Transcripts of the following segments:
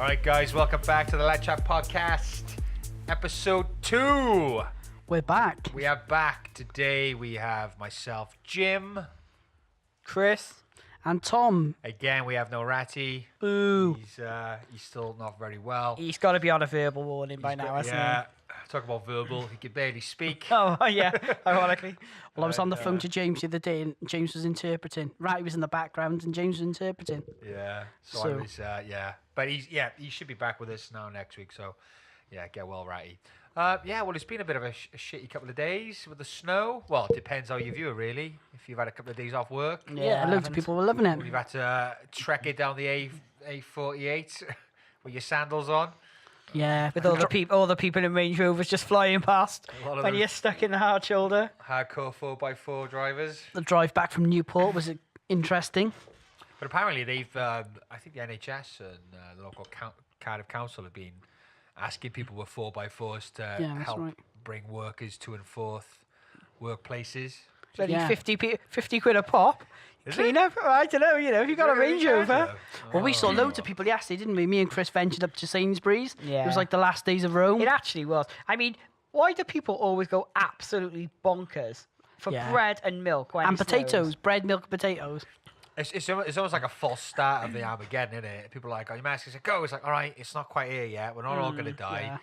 All right, guys, welcome back to the Let Chat Podcast, episode 2. We're back. We are back today. We have myself, Jim, Chris, and Tom. Again, we have no Ratty. Boo. He's still not very well. he's got to be on a verbal warning by now, hasn't Yeah. Talk about verbal. He could barely speak. he? Oh, yeah, ironically. Well, I was on the phone to James the other day, and James was interpreting. Ratty was in the background, and James was interpreting. Yeah. So I was, But he should be back with us now next week. So, yeah, get well, Ratty. Well, it's been a bit of a shitty couple of days with the snow. Well, it depends how you view it, really. If you've had a couple of days off work. Yeah, loads of people were loving it. You've had to trek it down the A48 with your sandals on. Yeah, With all the people in Range Rovers just flying past when you're stuck in the hard shoulder. Hardcore 4x4 drivers. the drive back from Newport was interesting. But apparently they've, I think the NHS and the local Cardiff Council have been asking people with 4x4s to help bring workers to and forth workplaces. Bloody Yeah. 50 quid a pop. Is Clean up, I don't know, if you've got a Range Rover. Well, we saw loads of people yesterday, didn't we? Me and Chris ventured up to Sainsbury's. Yeah. It was like the last days of Rome. It actually was. I mean, why do people always go absolutely bonkers for bread and milk? When And it potatoes. snows? Bread, milk, potatoes. It's almost like a false start of the Armageddon, isn't it? People are like, oh, your mask is like, go. It's like, all right, it's not quite here yet. We're not all going to die. yeah.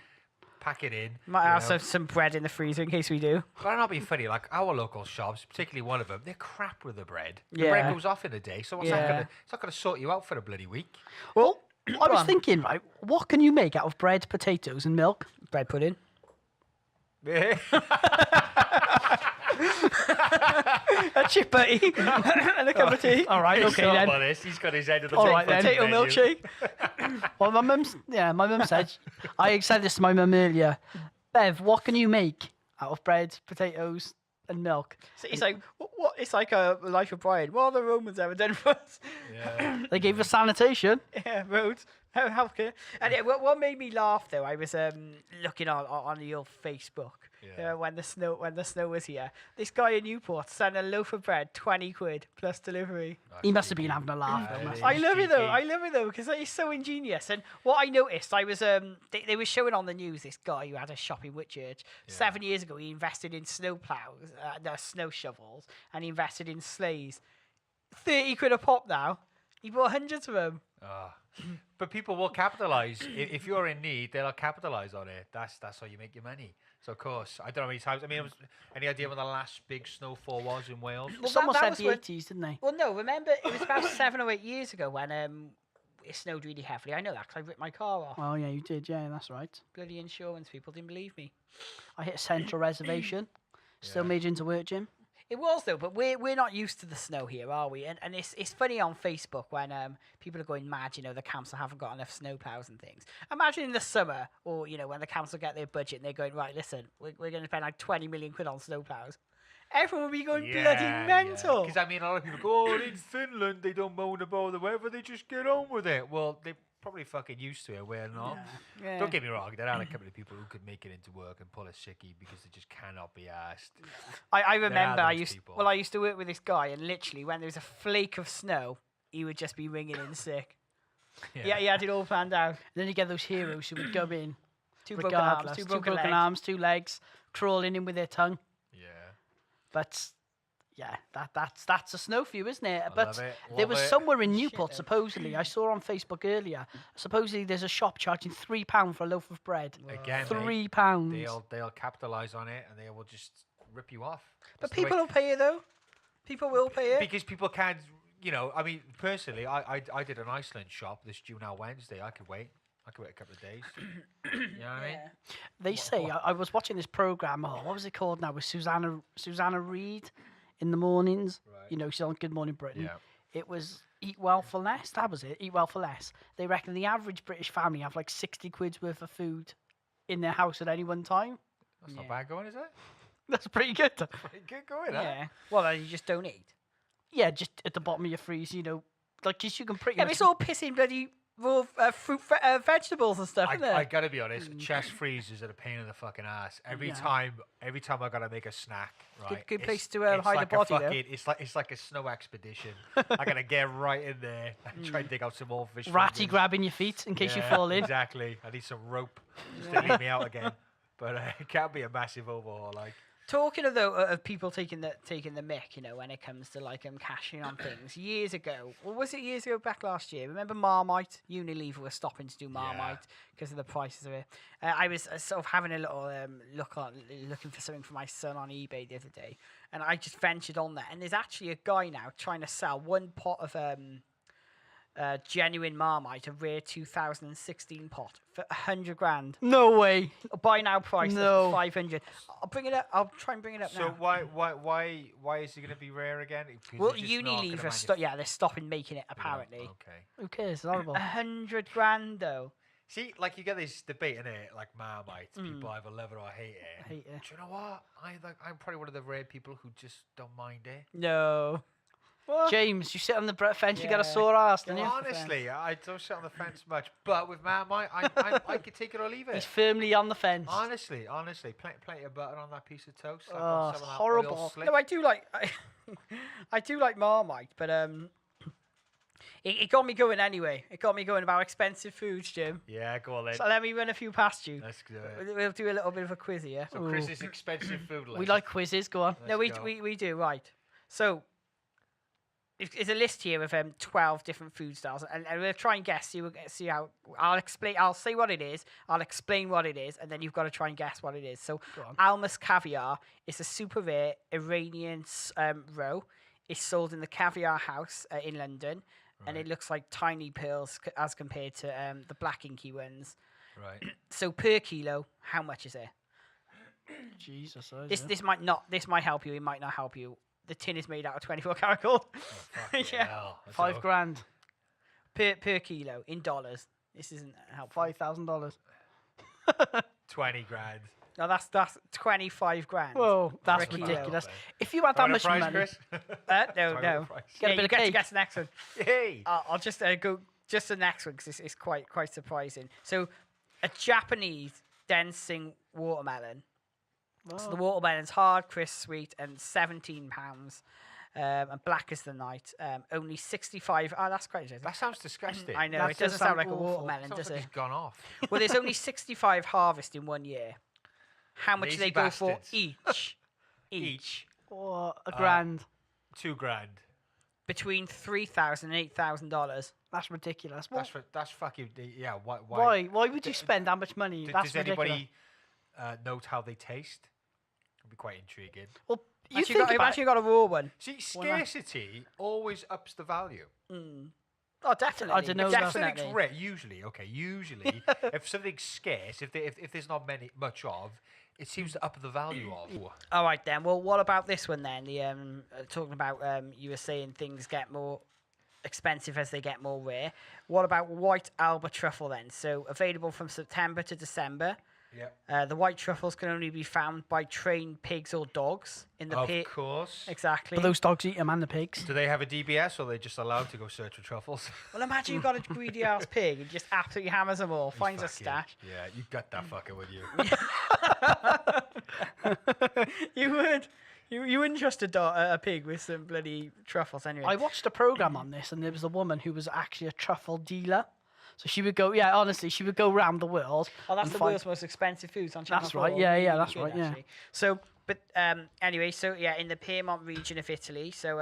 Pack it in. Might have some bread in the freezer in case we do. But I'm not being funny. Like our local shops, particularly one of them, they're crap with the bread. The Yeah. bread goes off in a day, so what's that Yeah. gonna? It's not gonna sort you out for a bloody week. Well, I Go was on. thinking, right, what can you make out of bread, potatoes, and milk? Bread pudding. A chip buddy and a cup of tea. All right, okay then. On this. He's got his head of the All right, then. Potato milkshake. Well, my mum said, I said this to my mum earlier. Bev, what can you make out of bread, potatoes, and milk? So he's like, what? It's like a life of Brian. What are the Romans ever done for us? Yeah. They gave us sanitation. Yeah, roads, healthcare. And what made me laugh though, I was looking on the old Facebook when the snow was here. This guy in Newport sent a loaf of bread, 20 quid plus delivery. He must have been having a laugh. though, must he? I love it though. cheeky. I love it though because he's so ingenious. And what I noticed, I was they were showing on the news this guy who had a shop in Whitchurch. 7 years ago, he invested in snow plows, snow shovels, and he invested in sleighs. 30 quid a pop now. He bought hundreds of them. But people will capitalise. If you're in need, they'll capitalise on it. That's how you make your money. So of course, I don't know how many times. I mean, any idea when the last big snowfall was in Wales? Well, Someone that said was the when- 80s, didn't they? Well, no, remember, it was about 7 or 8 years ago when it snowed really heavily. I know that because I ripped my car off. Oh, yeah, you did. Yeah, that's right. Bloody insurance people didn't believe me. I hit a central reservation. Still made you into work, Jim. It was though, but we're not used to the snow here, are we? And it's funny on Facebook when people are going mad, the council haven't got enough snow plows and things. Imagine in the summer, or when the council get their budget and they're going, right, listen, we're going to spend like 20 million quid on snow plows. Everyone would be going bloody mental. Because I mean, a lot of people go, oh, in Finland they don't moan about the weather, they just get on with it. Well, they probably fucking used to it. We're not. Yeah. Don't get me wrong. There are a couple of people who could make it into work and pull a sickie because they just cannot be asked. I remember I those used people. I used to work with this guy, and literally when there was a flake of snow, he would just be ringing in sick. Yeah, he had it all planned out. And then you get those heroes who would go in, Two broken arms, regardless. two Two broken legs. arms, 2 legs, crawling in with their tongue. Yeah. But yeah, that's a snow view, isn't it? I But love it, there love was it. somewhere in Newport, supposedly, I saw on Facebook earlier, supposedly there's a shop charging £3 for a loaf of bread. Again, £3. they'll capitalise on it and they will just rip you off. But That's the way- people will pay it though. People will pay it. because people can't. I mean, personally, I did an Iceland shop this due now Wednesday. I could wait a couple of days. You know what I mean? They say, I was watching this programme, what was it called now, with Susanna Reid in the mornings. Right. She's on Good Morning Britain. Yeah. It was Eat Well for Less, that was it, Eat Well for Less. They reckon the average British family have like 60 quid's worth of food in their house at any one time. That's not bad going, is it? That's pretty good. Pretty good going, huh? Yeah. Well, you just don't eat. Yeah, just at the bottom of your freezer, like, just you can pretty Yeah, much... but it's all pissing bloody raw fruit, vegetables and stuff, isn't I it? gotta be honest, chest freezers are a pain in the fucking ass. Every time I gotta make a snack, right? Good place it's- to, it's hide like the body, a though. fucking, It's like a snow expedition. I gotta get right in there and try and dig out some more fish. Ratty fingers. grabbing your feet in case you Yeah, fall in. Exactly. I need some rope just to lead me out again. But it can't be a massive overhaul. Like, Talking of people taking the mick, when it comes to like cashing on things. Years ago, or was it years ago? Back last year, remember Marmite? Unilever was stopping to do Marmite because of the prices of it. I was sort of having a little looking for something for my son on eBay the other day, and I just ventured on there. And there's actually a guy now trying to sell one pot of genuine Marmite, a rare 2016 pot for 100 grand. No way. Buy now price No. of 500. I'll bring it up. I'll try and bring it up so now. why is it gonna be rare again? Because Well, it's just not gonna Unilever, they're stopping making it apparently. Okay. Who cares? It's horrible. 100 grand though. See, like you get this debate in it, like Marmite. People either love it or hate it. Hate it. Do you know what? I'm probably one of the rare people who just don't mind it. No. James, you sit on the fence, you got a Yeah. sore ass, don't you? Well, Honestly, I don't sit on the fence much, but with Marmite, I could take it or leave He's it. firmly on the fence. Honestly, plenty of butter on that piece of toast. slap Oh, on it's some of that horrible. oil slick. No, I do like I do like Marmite, but it got me going anyway. It got me going about expensive foods, Jim. Yeah, go on then. So let me run a few past you. Let's do it. We'll do a little bit of a quiz here. So Chris's expensive food list. We like quizzes, go on. No, Let's we, go. we do, right. So it's a list here of 12 different food styles, and we'll try and guess. See how I'll explain. I'll say what it is. I'll explain what it is, and then you've got to try and guess what it is. So, Almas caviar is a super rare Iranian roe. It's sold in the Caviar House in London, and it looks like tiny pearls as compared to the black inky ones. Right. So per kilo, how much is it? Jesus. This might help you. It might not help you. The tin is made out of 24 karat gold. Yeah. Hell, that's $5 a- grand. Per kilo in dollars. This isn't helpful. $5,000. 20 grand. No, that's 25 grand. Whoa, that's For a kilo. ridiculous. If you had that Want a much price, money, Chris? No, Sorry, no. price. Get a Yeah, bit you of get to cake. guess the next one. Hey. I'll just go just the next one because it's quite surprising. So, a Japanese dancing watermelon. So the watermelon's hard, crisp, sweet, and £17. And black as the night. Only 65. Oh, that's quite interesting. That sounds disgusting. I know That it does doesn't sound sound like a awful. watermelon, Sounds does like it? it's gone off. Well, there's only 65 harvest in 1 year. How much do Lazy they go bastards. for each? Each. oh, a grand. 2 grand. Between $3,000 and $8,000. That's ridiculous. What? That's fucking yeah. Why would you spend that much money? That's Does ridiculous. anybody note how they taste? It'd be quite intriguing. Well, you Actually, think I've about actually got a raw one. See, scarcity always ups the value. Oh, definitely. I don't know, If though. Definitely. something's rare, usually, if something's scarce, if there's not much of, it seems to up the value of. All right then. Well, what about this one then? The talking about you were saying things get more expensive as they get more rare. What about white Alba truffle then? So available from September to December. Yeah. The white truffles can only be found by trained pigs or dogs in the Of pit. course. Exactly. but those dogs eat them and the pigs. Do they have a DBS or are they just allowed to go search for truffles? Well, imagine you've got a greedy ass pig and just absolutely hammers them all, finds a Fuck you. stash. Yeah, you got that fucker with you. You would. You wouldn't trust a pig with some bloody truffles anyway. I watched a program on this, and there was a woman who was actually a truffle dealer. So she would go, yeah, honestly, she would go around the world. Oh, that's and the find- world's most expensive foods on Channel That's 4. right, yeah, Really that's good, right, yeah. actually. So, but anyway, so yeah, in the Piedmont region of Italy, so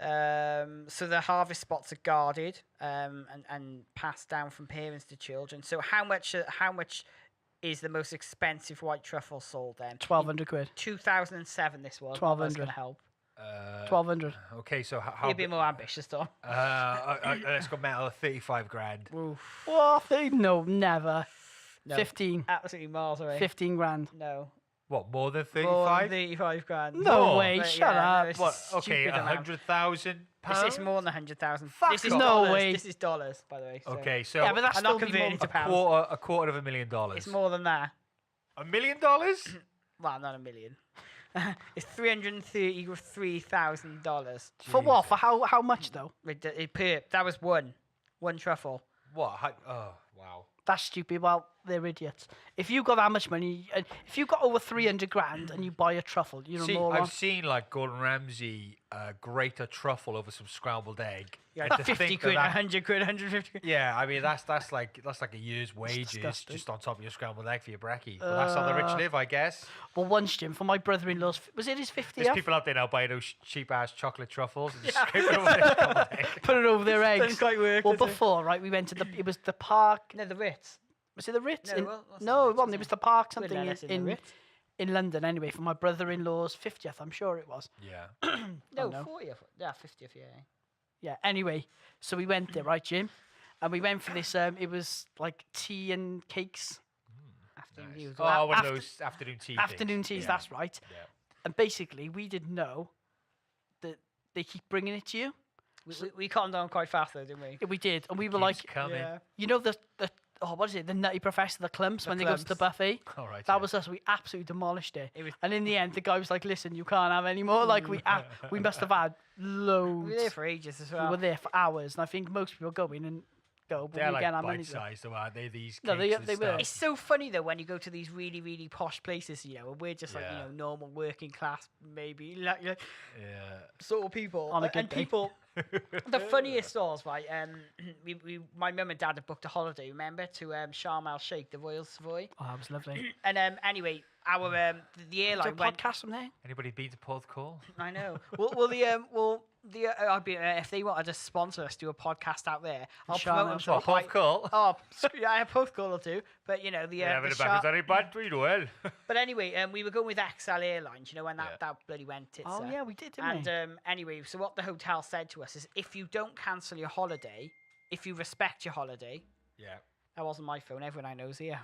so the harvest spots are guarded and passed down from parents to children. So how much is the most expensive white truffle sold then? 1,200 quid. 2007 this was. That's 1,200. going to help. 1,200. Okay, so Be how? a bit more ambitious, Tom. Let's go metal 35 grand. What? No, never. No. 15. Absolutely miles away. 15 grand. No. What, more than More than 35? 35 grand. No More? way, But shut yeah, up. no, it's What? a Okay, stupid amount. 100,000 It's pounds. more than 100,000. Fuck This is off. No dollars. way. This is dollars, by the way. So Okay, so Yeah, but that's I'm not still be converting more. to pounds. a quarter of $1 million. It's more than that. $1 million? Well, not a million. It's $333,000. For what? For how much though? That was one. One truffle. What? Oh, wow. That's stupid. Well, they're idiots. If you got that much money, if you got over 300 grand and you buy a truffle, you're a moron. I've seen like Gordon Ramsay grate a truffle over some scrambled egg. Yeah, And to 50 think quid, that 100 quid, 150 quid. Yeah, I mean that's like a year's wages disgusting. just on top of your scrambled egg for your brekkie. But that's how the rich live, I guess. Well, once, Jim, for my brother-in-law's, was it his 50th? There's people out there now buying those cheap ass chocolate truffles and just scrape it over their scrambled egg. Put it over their eggs. Doesn't quite work, Well, does it? before, right, we went to it was the park. No, the Ritz. Was it the Ritz? No, In- well, that's no, the it Ritz, wasn't. isn't It was it? the park Wouldn't something let us in the in Ritz. in London anyway, for my brother-in-law's 50th, I'm sure it was. Yeah. No, no. 40th. Yeah, 50th, yeah. Yeah, anyway, so we went there, right, Jim? And we went for this, it was like tea and cakes, Afternoon Nice. tea was Oh, one of after- those afternoon tea afternoon things. teas, Yeah. that's right. Yeah. And basically, we didn't know that they keep bringing it to you. we calmed down quite fast though, didn't we? Yeah, we did, and we were Keeps like, coming. Yeah. you know the what is it? The Nutty Professor, the clumps when they go to the clumps. buffet. All right. That yeah. was us. We absolutely demolished it. It was- And in the end, the guy was like, "Listen, you can't have any more." Like we must have had loads. We were there for ages as We well. were there for hours, and I think most people go in and go, but They're we like get our money. bite-sized, though, aren't they? These No, cakes they and were. stuff. It's so funny though when you go to these really, really posh places, you know, and we're just like, Yeah. normal working class, maybe like Yeah. sort of people. On a good and day. people, the funniest stores, right? My mum and dad had booked a holiday, remember, to Sharm El Sheikh, the Royal Savoy. Oh, that was lovely. And anyway, our the Is there a airline went. podcast from there? Anybody been to Port Call? I know. I'd be, if they wanted to sponsor us, do a podcast out there, I'll Sharm promote El them. Sheikh. to a What, Port high- Call? Oh, yeah, I have post call or two, but the Having the a back Shar- any bad tweet, well. But anyway, we were going with XL Airlines, when Yeah. that bloody went. It's, Oh yeah, we did, didn't and we? anyway, so what the hotel said to us is, if you don't cancel your holiday, if you respect your holiday, Yeah. that wasn't my phone. Everyone I know's here.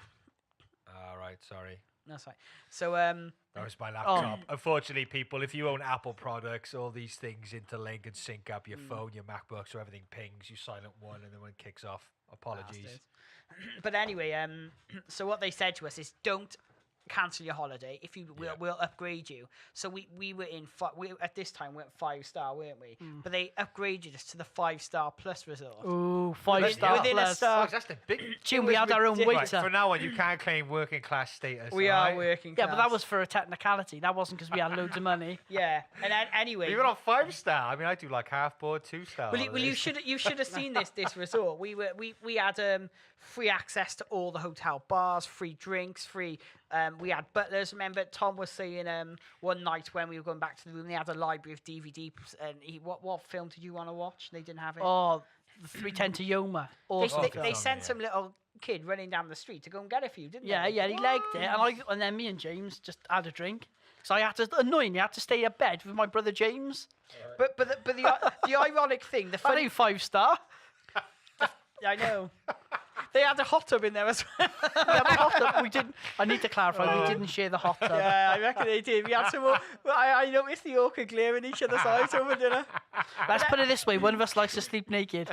All right, sorry. That's right. So That was my laptop. Unfortunately, people, if you own Apple products, all these things interlink and sync up your phone, your MacBook, so everything pings. You silent one, and then when it kicks off, apologies. bastards. But anyway, so what they said to us is, don't cancel your holiday. If you we'll upgrade you. So we were in we at this time went 5-star, weren't we? But they upgraded us to the 5-star plus resort. Ooh, 5-star within a plus. star- Oh, that's the big. Jim, it we was had our own ridiculous. Right, waiter. from now on, you can't claim working class status. We all are right? working. Yeah, but that class. was for a technicality. That wasn't because we had loads of money. Yeah. And then, anyway. Even on 5-star. I mean, I do like half board, 2-star. Well, you should have seen this resort. We had free access to all the hotel bars, free drinks, free. We had butlers. Remember, Tom was saying one night when we were going back to the room, they had a library of DVDs. And what film did you want to watch? They didn't have it. Oh, the 310 to Yoma. Awesome. they film, sent yeah. some little kid running down the street to go and get a few, didn't Yeah, they? yeah, he legged it, and then me and James just had a drink. So I had to, annoyingly, I had to stay in bed with my brother James. But the ironic thing, the That funny, ain't 5-star. I know. They had a hot tub in there as well. Yeah, the hot tub, we didn't. I need to clarify, we didn't share the hot tub. Yeah, I reckon they did. We had some more. I noticed the awkward glare in each other's eyes over dinner. Let's put it this way: one of us likes to sleep naked.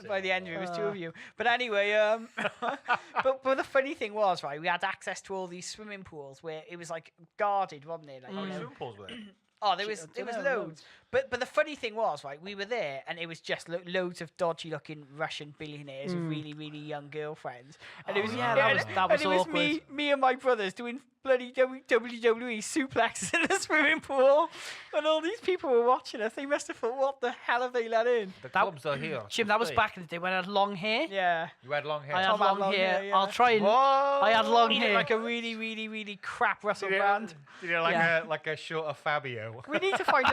By the end of it, it was two of you. But anyway, but the funny thing was, right, we had access to all these swimming pools where it was like guarded, wasn't it? Like, How many swimming pools were there? oh, there was dunno, loads. loads. But the funny thing was, right, we were there and it was just loads of dodgy looking Russian billionaires with really, really young girlfriends. And it was yeah, that was and it was awkward. me and my brothers doing bloody WWE suplexes in the swimming pool, and all these people were watching us. They must have thought, "What the hell have they let in?" The clubs are here. Jim, that was back in the day when I had long hair. Yeah. You had long hair. I had Tom had long long hair. hair, yeah. I'll try and. I had long He looked hair. like a really, really, really crap Russell Did you- Brand. did you like Yeah. a shorter Fabio? We need to find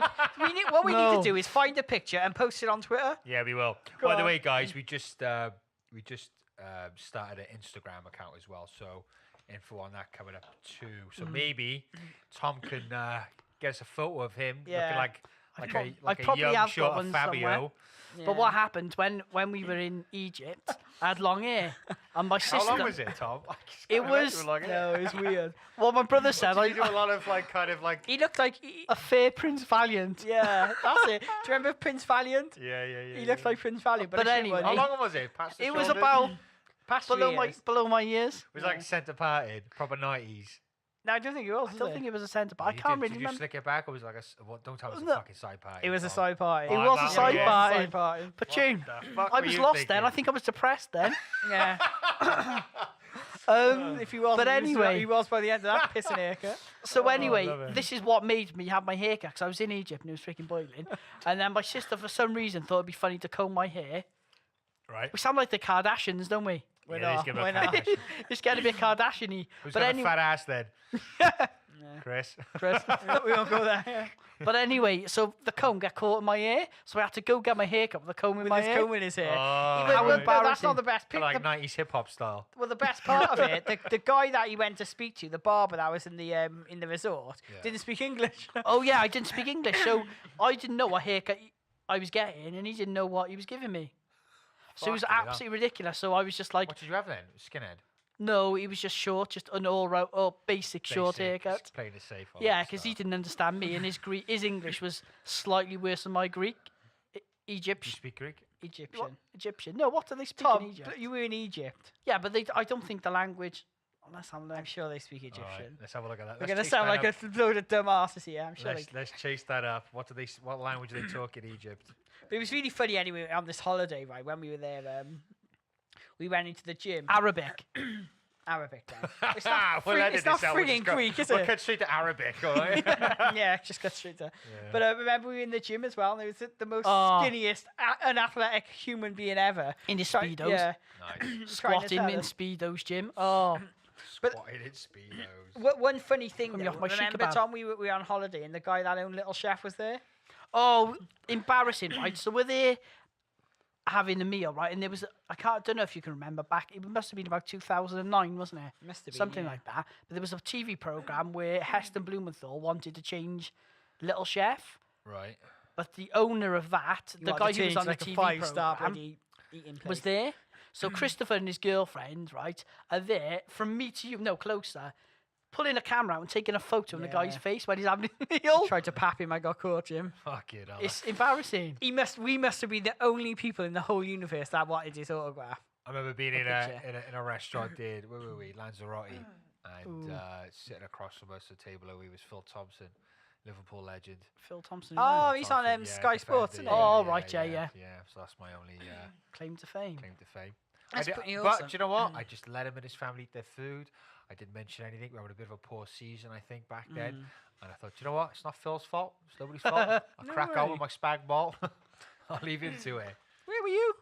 what we need No. to do is find a picture and post it on Twitter. Yeah, we will. Go By the on. way, guys, we just started an Instagram account as well, so info on that coming up too. So maybe Tom can get us a photo of him Yeah. looking I like a probably young have got short one Fabio. somewhere. But what happened when we were in Egypt? I had long hair, and my sister. How long was it, Tom? I just It can't remember was- how long No, it's weird. Well, my brother said Did you do a I, lot of kind of like? He looked like a fair Prince Valiant. yeah, that's it. Do you remember Prince Valiant? Yeah. He looked like Prince Valiant, But a shit anyway, one. How long was it? Past the It was shoulders? about Past below 3 years. my ears. It was like centre parted, proper 90s. No, I don't think it was. I don't think it was a centre back. I You can't did, really did you remember. slick it back, or was it like what? Don't tell us No. a fucking side party. It was a Tom. side party. It Oh, was a that side was- party. Side party. But June, The fuck I were was you lost thinking? then. I think I was depressed then. Yeah. If he was, But anyway. he was by the end of that pissing haircut. So I anyway, love it. this is what made me have my haircut because I was in Egypt and it was freaking boiling. And then my sister, for some reason, thought it'd be funny to comb my hair. Right. We sound like the Kardashians, don't we? We're Yeah, not. he's We're gonna not. Kardashian. It's going to be a Kardashian-y. Who's But got anyway, a fat ass then? Chris. Chris. We won't go there. But anyway, so the comb got caught in my hair, so I had to go get my hair cut with the comb in With my his hair. comb in his hair. Oh, How Well, that's embarrassing. not the best. like 90s hip hop style. Well, the best part of it, the guy that he went to speak to, the barber that was in the resort, Yeah. didn't speak English. Oh yeah, I didn't speak English, so I didn't know what haircut I was getting, and he didn't know what he was giving me. So it was Fucking hell. absolutely ridiculous. So I was just like, What did you have then? Skinhead. no, he was just short, just an basic short Basic, haircut. just Playing it safe. all Yeah, that because he stuff. didn't understand me, and his English was slightly worse than my Greek. You Egyptian. speak Greek? Egyptian. Egyptian. No, what do they speak Tom, in Egypt? you were in Egypt. Yeah, but I don't think the language. Unless I'm I'm learning. sure they speak All right, Egyptian. let's have a look at that. We're Let's gonna chase sound that like up. a load of dumbasses here. I'm sure. Let's chase that up. What language do they talk in Egypt? But it was really funny anyway on this holiday, right? When we were there, we went into the gym. Arabic. Arabic then. It's not, We'll edit it's not this out, we'll frigging just go- Greek, is We'll it? cut straight to Arabic, all right? Yeah, just got straight to. Yeah. But I remember we were in the gym as well, and it was the most Oh. skinniest, unathletic human being ever. In his Try- speedos. Yeah. Nice. trying to Squatting tell in us. speedos, Jim. Oh, But- Squatted in speedos. One funny thing, Coming though, off my remember, kebab. Tom, we were on holiday, and the guy that owned Little Chef was there? oh, embarrassing, right? So we're there having a meal, right? And there was don't know if you can remember back. It must have been about 2009, wasn't it? Must have been, Something yeah. like that. But there was a TV program where Heston Blumenthal wanted to change Little Chef, Right. but the owner of that, You the wanted guy to who was change on the like a TV five-star program, bloody eating place. was there. So Christopher and his girlfriend, right, are there from me to you, no closer, pulling a camera out and taking a photo of the guy's Yeah. face when he's having a meal. Tried to pap him, I got caught, Jim. Fuck it. It's embarrassing. We must have been the only people in the whole universe that wanted his autograph. I remember being in picture. a restaurant, where were we? Lanzarote. And sitting across from us at the table, we was Phil Thompson, Liverpool legend. Phil Thompson. Oh, Oh, he's on Thompson, Sky Sports, defender, isn't he? Oh, right, yeah. Yeah, so that's my only claim to fame. claim to fame. That's I did- pretty But awesome. do you know what? I just let him and his family eat their food. I didn't mention anything. We were having a bit of a poor season, I think, back then. And I thought, you know what? It's not Phil's fault. It's nobody's fault. I'll No crack on way. with my spag ball. I'll leave him to it. Where were you?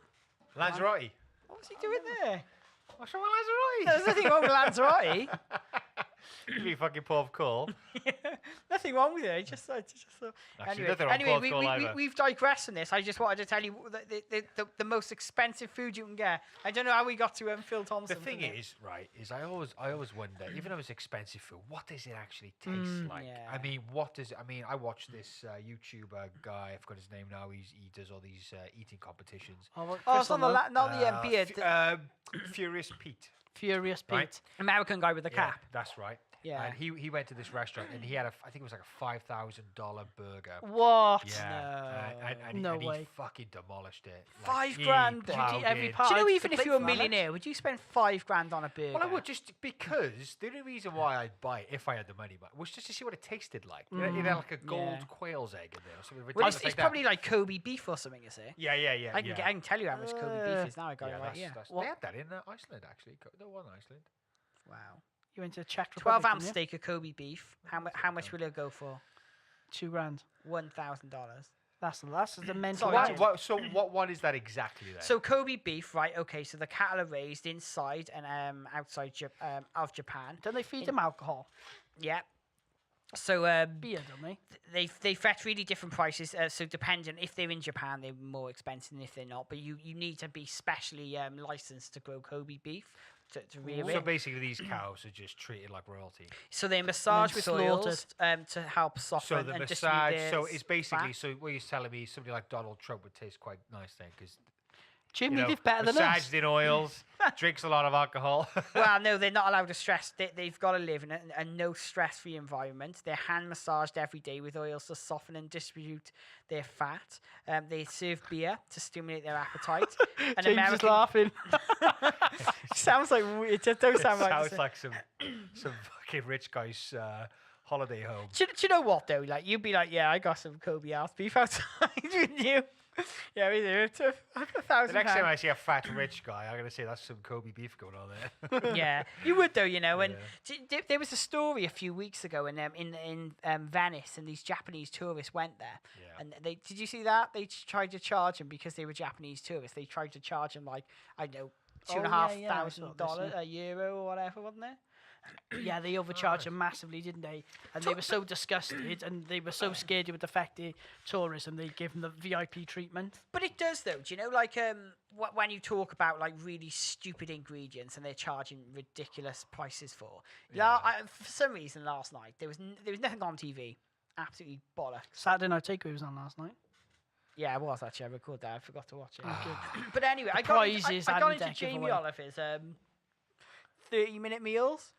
Lanzarote. What was he doing there? What's wrong with There's Lanzarote? nothing wrong with Lanzarote. Give me fucking Paul call. Nothing wrong with it. Just Actually, nothing wrong with Paul call either. we've digressed from this. I just wanted to tell you the most expensive food you can get. I don't know how we got to Phil The Thompson. thing from it. is, right, is I always wonder, even though it's expensive food, what does it actually taste like? yeah. I mean, I watched this YouTuber guy, I've got his name now, he does all these eating competitions. Oh, Oh, it's on the not the beard. Furious Pete. Furious Pete. Right. American guy with the Yeah, cap. that's right. Yeah. And he went to this restaurant and he had I think it was like a $5,000 burger. What? Yeah. No and he way. fucking demolished it. $5 he grand. Did you plowed eat every in. part? Do you know it's even the if you were a plate for that, millionaire, would you spend $5 on a burger? Well, I would just because the only reason why I'd buy it if I had the money, was just to see what it tasted like. You know, like a gold Yeah. quail's egg in there or something Well, ridiculous it's like that. probably like Kobe beef or something, is it? Yeah. I can tell you how much Kobe beef is now. I got it right that's, here. that's, What? they had that in Iceland actually. There was Iceland. Wow. You went to Czech Republic. 12-ounce didn't you? steak of Kobe beef. How much will it go for? $2,000. $1,000. That's the mental. Sorry, What? Jim. So what one is that exactly then? So Kobe beef, right? Okay, so the cattle are raised inside and outside of Japan. Don't they feed them alcohol? Yeah. So Beer, don't they? they fetch really different prices. So depending if they're in Japan, they're more expensive than if they're not. But you need to be specially licensed to grow Kobe beef to rear So it. basically, these cows are just treated like royalty. So they massage with oils slaughtered. to help soften So the and distribute massage. their So it's basically. fat. So what you're telling me, somebody like Donald Trump would taste quite nice then, because Jimmy live better than us. Massaged in oils, drinks a lot of alcohol. Well, no, they're not allowed to stress. They've got to live in a no stress-free environment. They're hand massaged every day with oils to soften and distribute their fat. They serve beer to stimulate their appetite. An James is laughing. Sounds like it just don't sound right. Sounds like some fucking rich guy's holiday home. Do you know what though? Like you'd be like, yeah, I got some Kobe ass beef outside with you. Yeah, we do. It's £1,000. The next time I see a fat rich guy, I'm gonna say that's some Kobe beef going on there. Yeah, you would though, you know. And there was a story a few weeks ago in Venice, and these Japanese tourists went there. Yeah. And did you see that? They tried to charge them because they were Japanese tourists. They tried to charge them like I don't know $2,500 a euro or whatever, wasn't it? Yeah, they overcharged them massively, didn't they? And they were so disgusted, and they were so scared it would affect the tourism. They gave them the VIP treatment. But it does, though. Do you know, like, when you talk about like really stupid ingredients and they're charging ridiculous prices for? Yeah. For some reason, last night there was nothing on TV. Absolutely bollocks. Saturday Night Takeaway was on last night. Yeah, it was actually. I recorded that. I forgot to watch it. But anyway, I got prizes into and deck Jamie giveaway. Oliver's 30-minute meals.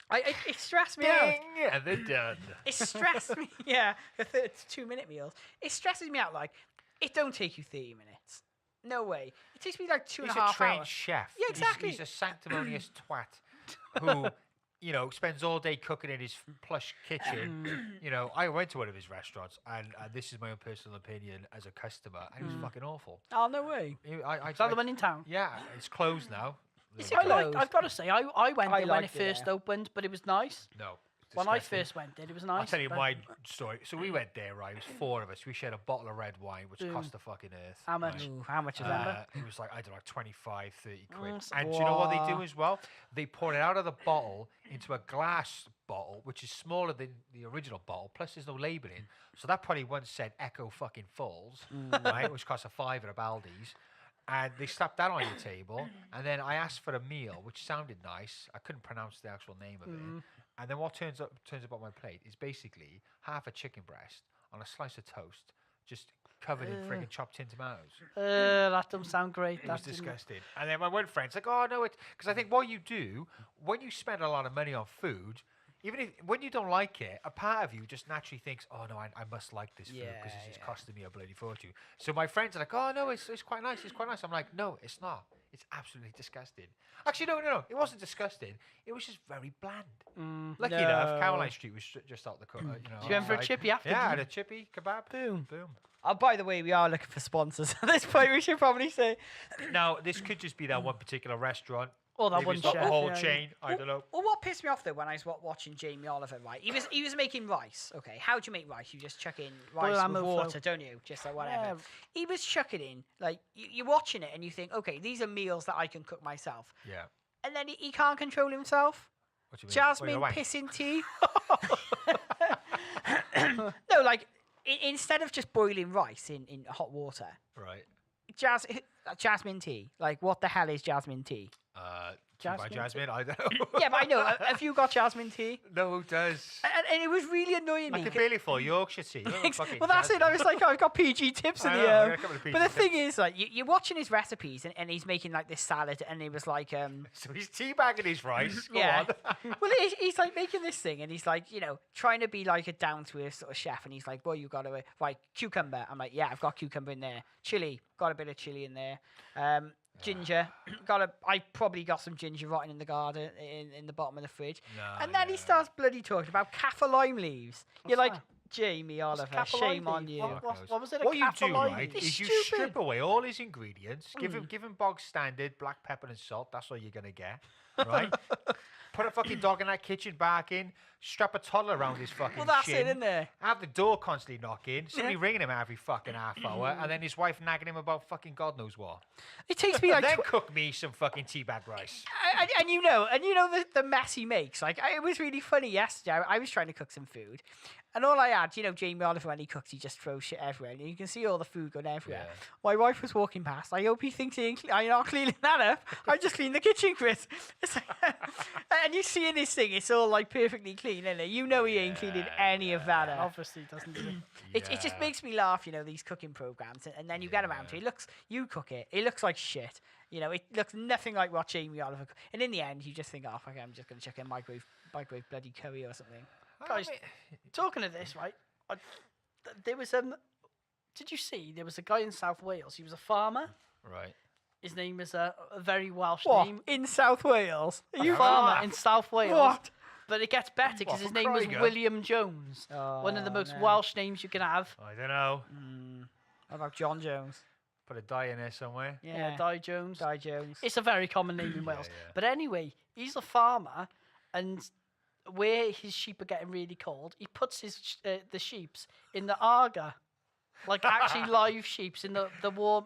It stressed me out. Yeah, they're done. It stressed me. Yeah, the 2-minute meals. It stresses me out. Like, it don't take you 30 minutes. No way. It takes me like 2.5 hours. He's a trained chef. Yeah, exactly. He's a sanctimonious twat who, spends all day cooking in his plush kitchen. I went to one of his restaurants, and this is my own personal opinion as a customer, and it was fucking awful. Oh, no way. Is that the one in town? Yeah, it's closed now. I've got to say, I went there when it liked it first opened, but it was nice. No. When I first went there, it was nice. I'll tell you but- my story. So we went there, right? It was 4 of us. We shared a bottle of red wine, which cost the fucking earth. How much? right? Ooh, how much is that? It was like, I don't know, 25, 30 quid. That's- And do you know what they do as well? They pour it out of the bottle into a glass bottle, which is smaller than the original bottle, plus there's no labelling. So that probably once said Echo fucking Falls, right? Which costs a £5 at Aldi's. And they slapped that on your table. And then I asked for a meal, which sounded nice. I couldn't pronounce the actual name of it. And then what turns up on my plate is basically half a chicken breast on a slice of toast, just covered in friggin' chopped tin tomatoes. That don't sound great. It was disgusting. And then my one friend's like, oh, no, because I think what you do, when you spend a lot of money on food, even when you don't like it, a part of you just naturally thinks, oh, no, I must like this food because it's costing me a bloody fortune. So my friends are like, oh, no, it's quite nice. It's quite nice. I'm like, no, it's not. It's absolutely disgusting. Actually, no. It wasn't disgusting. It was just very bland. Lucky enough, Caroline Street was just out the corner. You went for a chippy after? Yeah, I had a chippy kebab. Boom. Oh, by the way, we are looking for sponsors at this point. We should probably say. Now, this could just be that one particular restaurant. Or that Maybe one it's not chef. the whole yeah. chain. I don't know. Well, what pissed me off though when I was watching Jamie Oliver, right? He was making rice. Okay, how do you make rice? You just chuck in rice Boil and with flow. water, don't you? Just like whatever. Yeah. He was chucking in like you're watching it and you think, okay, these are meals that I can cook myself, Yeah. and then he can't control himself. What do you mean? Jasmine Wait, pissing tea. No, like instead of just boiling rice in hot water, right. jasmine tea. Like what the hell is jasmine tea? By Jasmine, I don't know. Yeah, but I know. Have you got jasmine tea? No, who does? And it was really annoying me. Like a Bailey for Yorkshire tea. You know, fucking Well, that's it. I Jasmine. was like, I've got PG tips in I the know, I got a couple of But PG the thing is, like, you're watching his recipes and he's making like this salad, and he was like, So he's teabagging his rice. Go yeah. on. Well, he's like making this thing, and he's like, trying to be like a down to earth sort of chef, and he's like, well, you got to right cucumber. I'm like, yeah, I've got cucumber in there. Chili, got a bit of chili in there. Ginger, I probably got some ginger rotting in the garden in the bottom of the fridge. No, And then he starts bloody talking about kaffir lime leaves. You're like, that? Jamie Oliver, Kaffir shame lime on leaf? you. What was it? What you kaffir do, lime right, leaf? is you Stupid. strip away all his ingredients, give him bog standard black pepper and salt. That's all you're gonna get, right? Put a fucking dog in that kitchen back in, strap a toddler around his fucking Well, that's shin, it, isn't there? have the door constantly knocking, somebody ringing him every fucking half hour, and then his wife nagging him about fucking God knows what. It takes me like Then cook me some fucking teabag rice. and the mess he makes. Like it was really funny yesterday. I was trying to cook some food, and all I had, Jamie Oliver when he cooks, he just throws shit everywhere, and you can see all the food going everywhere. Yeah. My wife was walking past. I hope he thinks I'm not cleaning that up. I just cleaned the kitchen, Chris. And you see in this thing, it's all like perfectly clean, isn't it? You know he ain't cleaning any of that up. Obviously, doesn't do it. It just makes me laugh, these cooking programs, and then you get around to it. You cook it, it looks like shit. It looks nothing like what Jamie Oliver. And in the end, you just think, oh, fuck it, I'm just gonna chuck in microwave bloody curry or something. Guys, talking of this, right? There was Did you see there was a guy in South Wales? He was a farmer. Right. His name is a very Welsh What? name. In South Wales? Are you farmer in South Wales? What? But it gets better because his name was Craiger? William Jones. One of the most Welsh names you can have. I don't know. How about John Jones? Put a die in there somewhere. Yeah, Di Jones. Di Jones. It's a very common name in Wales. yeah. But anyway, he's a farmer, and where his sheep are getting really cold, he puts his the sheeps in the Arga, like actually live sheeps in the warm,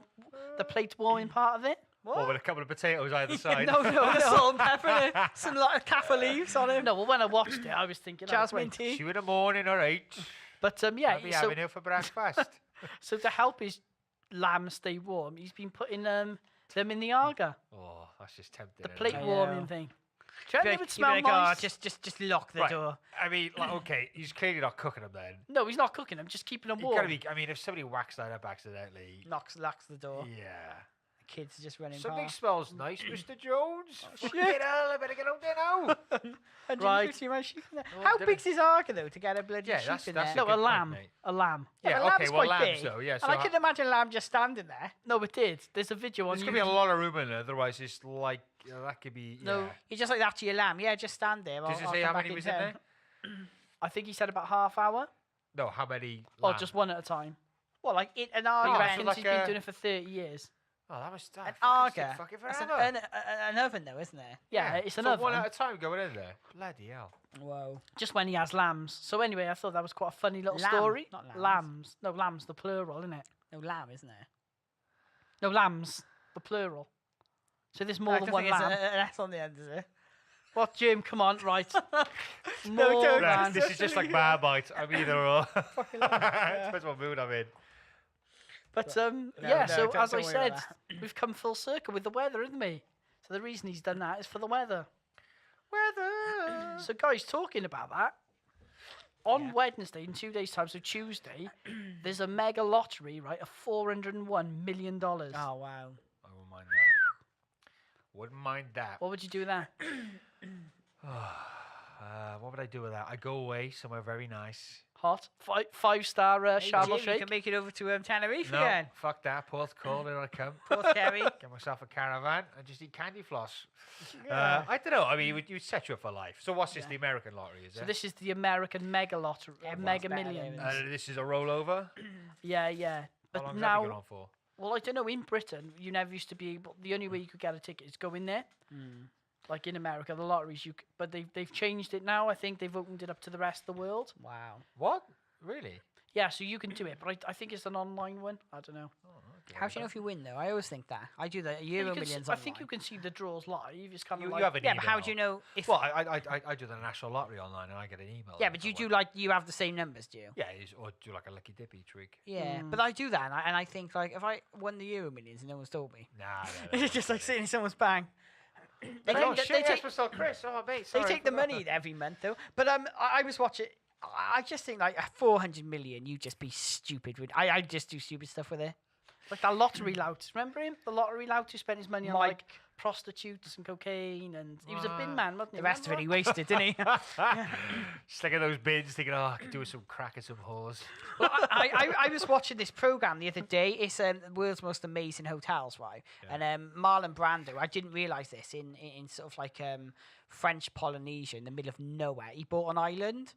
the plate warming part of it. What? With a couple of potatoes either side. No, Salt and pepper, in it, some like kaffir leaves on him. No, well, when I watched it, I was thinking, Jasmine wait. tea. 2 in the morning, all right. But I'll be having it for breakfast. so to help his lambs stay warm, he's been putting them in the Arga, Oh, that's just tempting. the isn't plate it? warming thing. Do you reckon it would You'd be smell like, nice? oh, just lock the Right. door. I mean, like, okay, he's clearly not cooking them then. No, he's not cooking them, just keeping them He warm. gotta be. I mean, if somebody whacks that up accidentally, Locks the door. yeah. The kids are just running Something past. smells nice, Mr. Jones. Fucking hell, I better get out there now. 150 my sheep in there. Oh, How did big's his arga though to get a bloody Yeah, sheep that's- in that's there? a No, a good lamb. point, mate. A lamb. Yeah, Yeah, but okay, lamb's well, quite lambs big. though, yeah. And So I can imagine a lamb just standing there. No, it did. There's a video on there's YouTube. gonna be a lot of room in there. Otherwise, it's like that could be. No. Yeah. You're just like that to your lamb. Yeah, just stand there. Does it I'll say come how back many was in 10. there? I think he said about half hour. No, how many? Or lambs? just one at a time. Well, like an He arga. reckons like he's been a- doing it for 30 years. Oh, that was that. An fucking arga. Fucking That's forever. an oven though, isn't it? Yeah, it's an so oven. one at a time going in there. Bloody hell. Whoa. Just when he has lambs. So anyway, I thought that was quite a funny little Lamb, story. not lambs. Lambs. No, lambs, the plural, isn't it? No lamb, isn't there? No, lambs, the plural. So there's more I than don't one think it's lamb. an S on the end, is it? What, Jim? Come on, right. No, More don't. Right, than... this is just like Marmite. I'm either or. Depends what mood I'm in. But no, so don't as I worry said, about we've come full circle with the weather, haven't we? So the reason he's done that is for the weather. Weather. So guys, talking about that, on Wednesday, in 2 days' time, so Tuesday, there's a mega lottery, right, of $401 million. Oh wow. I wouldn't mind that. Wouldn't mind that. What would you do with that? What would I do with that? I go away somewhere very nice. Hot, five-star Hey, Charlotte Jim, you shake. can make it over to Tenerife No, again. fuck that. Porth cold, here I come. Porth Kerry. Get myself a caravan and just eat candy floss. I don't know. I mean, you would set you up for life. So what's this? The American lottery, is So it? this is the American mega lottery, Everyone's mega better millions. than This is a rollover. Yeah. How But long's that been going now, on for? well, I don't know. In Britain, you never used to be able. The only way you could get a ticket is go in there. Like in America, the lotteries but they've changed it now. I think they've opened it up to the rest of the world. Wow. What? Really? Yeah, so you can do it, but I think it's an online one. I don't know. How do you know if you win though? I always think that. I do the You Euro can Millions I online. think you can see the draws live. It's kind of You like have an Yeah, but how email. do you know if? Well, I do the national lottery online and I get an email. yeah, every but you time do like you have the same numbers, do you? Yeah, or do like a lucky dip each week. Yeah, but I do that, and I think like if I won the Euro Millions and no one's told me, Nah. it's just like sitting in someone's bank. They, Oh, take- shit, they yes, take we're still Chris. Oh, mate, they sorry, take I the forgot. money every month though. But I was watching. I just think like 400 million, you just be stupid with. I just do stupid stuff with it. like that lottery lout. Remember him? The lottery lout who spent his money on Mike. like prostitutes and cocaine, and he was a bin man, wasn't he? The rest of it he Remember? wasted, didn't he? Just like in those bins, thinking, oh, I could do with some crack and some whores. Well, I was watching this program the other day. It's the world's most amazing hotels, right? Yeah. And Marlon Brando, I didn't realize this in sort of like French Polynesia in the middle of nowhere. He bought an island.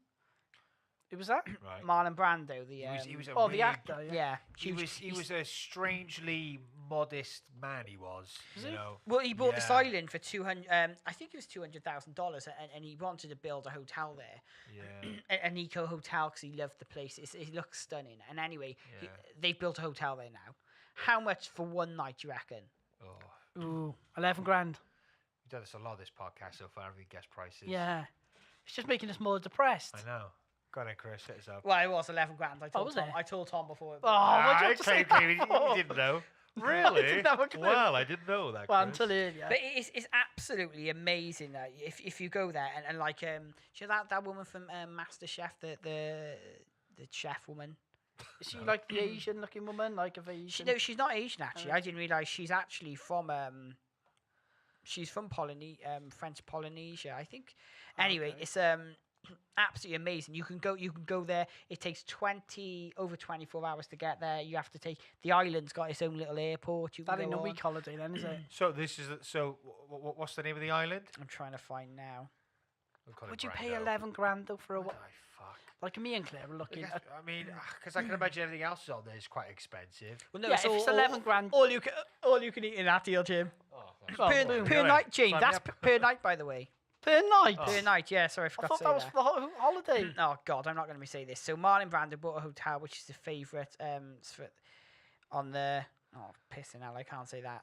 Who was that? Right. Marlon Brando, the He was a Oh, really, the actor. Yeah. yeah, He was a strangely modest man. He was. You know. Well, he bought this Yeah. island for 200. I think it was $200,000, and he wanted to build a hotel there, Yeah. an eco hotel, because he loved the place. It looks stunning. And anyway, Yeah. they've built a hotel there now. How much for one night, you reckon? Oh, Ooh, 11 grand. we've done this a lot. This podcast so far. We guess prices. Yeah. It's just making us more depressed. I know. Go on, then, Chris. Set us up. Well, it was 11 grand. I told was Tom. it? I told Tom before. Oh, what'd you have to say Claim, that for? you didn't know. Really? didn't have a clue. Well, I didn't know that. Well, Chris. until earlier. But it's absolutely amazing that if you go there and like you know that woman from Master Chef, the chef woman. Is she like the Asian looking woman? Like of Asian? No, she's not Asian actually. I didn't realize she's actually from French Polynesia, I think. Anyway, Okay. it's absolutely amazing. You can go there. It takes over 24 hours to get there. You have to take the island's got its own little airport. You That can ain't go a on. week holiday then, is it? So this is what's the name of the island? I'm trying to find now. We'll call it Would you Brando. pay 11 grand though for a What what? the fuck? Like me and Claire were looking at. I mean, because I can imagine everything else on there is quite expensive. Well, no, Yeah, if it's 11 grand. all you can eat in that deal, Jim. Oh, that's Oh, Per, boom. per Yeah, night, James. sign me That's up. per night, by the way. Per night. Per night, yeah. Sorry, I I forgot thought to say that was for the holiday. Oh God, I'm not going to say this. So Marlon Brando bought a hotel, which is the favourite. On the pissing out. I can't say that.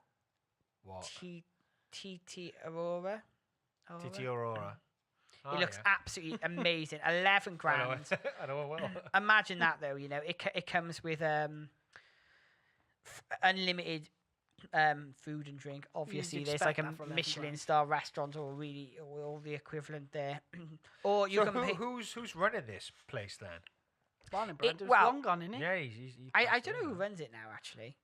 What? T Aurora. Titi Aurora. It looks absolutely amazing. 11 grand. I know it well. Imagine that though. You know, it comes with unlimited food and drink. Obviously, there's like expect a that for 11 Michelin grand. star restaurant or the equivalent there. Or you So can pay. who's running this place then? Marlon Brando's well, long gone, isn't he? Yeah, he I passed don't know who away. runs it now actually.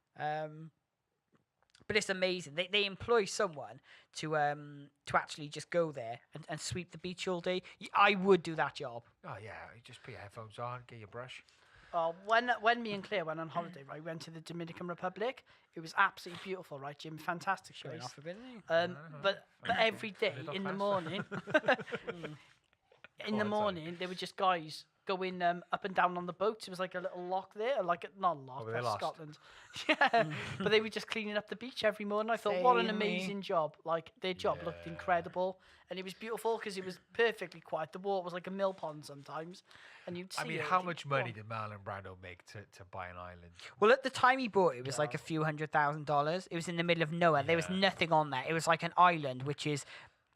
But it's amazing. They employ someone to actually just go there and sweep the beach all day. I would do that job. Oh yeah, you just put your headphones on, get your brush. Oh, when me and Claire went on holiday, right, we went to the Dominican Republic. It was absolutely beautiful, right, Jim? Fantastic Showing place. off a bit, isn't he? But every day Little in the fast. morning, in Go the on, sorry. morning, there were just guys going up and down on the boats. It was like a little lock there, not a lock, were they that's lost? Scotland. Yeah, but they were just cleaning up the beach every morning. I thought, what an Same me. amazing job! Like their job looked Yeah. incredible, and it was beautiful because it was perfectly quiet. The water was like a mill pond sometimes, and you'd see. I mean, it, how and much you'd- money did Marlon Brando make to buy an island? Well, at the time he bought it, it was like a few $100,000. It was in the middle of nowhere. There was Yeah. nothing on there. It was like an island, which is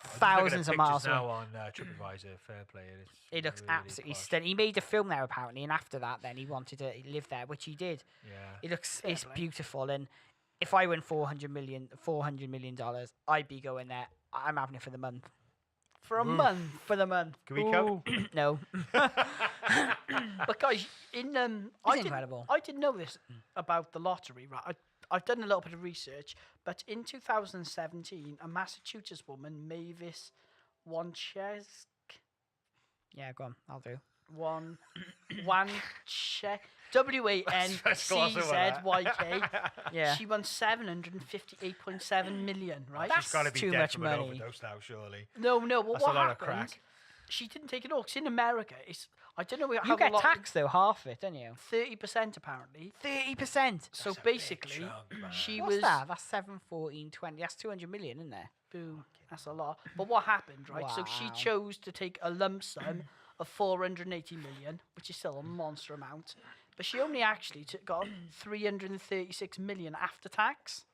I'm just looking at thousands of miles pictures away. now on TripAdvisor. Fair play. It looks really absolutely posh. stunning. He made a film there apparently, and after that, then he wanted to live there, which he did. Yeah. It looks Fair it's play. beautiful, and if I win $400 million, I'd be going there. I'm having it for the month. for a month. For the month. Can we come? No. But guys, incredible. I didn't know this about the lottery, right? I've done a little bit of research, but in 2017, a Massachusetts woman, Mavis Wanchesk, Yeah, go on. I'll do. Wanchesk, WANCZYK. Yeah. She won 758.7 million, right? That's She's got to be too dead much from an money. overdose now, surely. No, well, That's what a lot of happened? crack. She didn't take it all. 'Cause in America, I don't know how You the get lottery- taxed though, half it, don't you? 30% apparently. 30%. So That's a big basically, chunk, man. she What's was that? That's 7, 14, 20. That's 200 million, isn't there? boom. That's a lot. But what happened, right? So she Wow. chose to take a lump sum of 480 million, which is still a monster amount. But she only actually got 336 million after tax.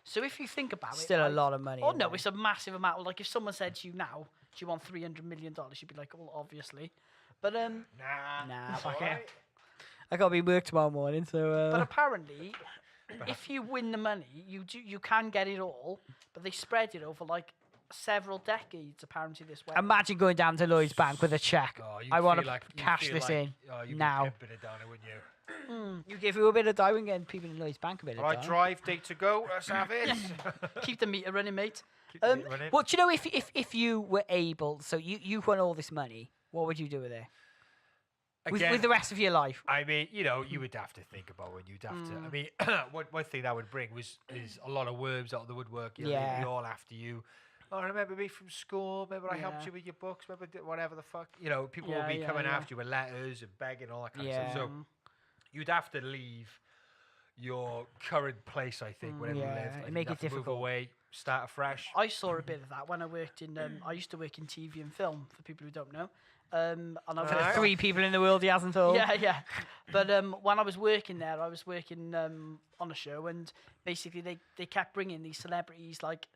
So if you think about it, Still a right, lot of money. Oh isn't no, it? it's a massive amount. Like if someone said to you now, "Do you want $300 million?" You'd be like, "Oh, obviously." But Nah, it's fuck it. alright. I gotta be work tomorrow morning, so. But apparently, if you win the money, you can get it all, but they spread it over like several decades. Apparently, this way. Imagine going down to Lloyd's Bank with a check. Oh, you'd I want feel to like- you'd cash feel this like, in oh, you'd be now. pimping it down, wouldn't you? You give you a bit of dough and get people in Lloyd's Bank a bit of All right, dough. drive, date to go. Let's have it. Keep the meter running, mate. Keep the meat running. Well, do you know if you were able, so you won all this money, what would you do with it? Again, With the rest of your life? I mean, you would have to think about when you'd have to. I mean, one thing that would bring is a lot of worms out of the woodwork. They'd Yeah. be all after you. Oh, remember me from school? Remember I helped Yeah. you with your books? Remember whatever the fuck? People Yeah, will be yeah, coming yeah. after you with letters and begging all that kind of Yeah. stuff. So you'd have to leave your current place, I think, wherever you Yeah, live. I it'd think make you'd it have to difficult. Move away, start afresh. I saw a bit of that when I worked in. I used to work in TV and film. For people who don't know, and I was Alright. 3 people in the world he hasn't told. Yeah. But when I was working there, I was working on a show, and basically they kept bringing these celebrities, like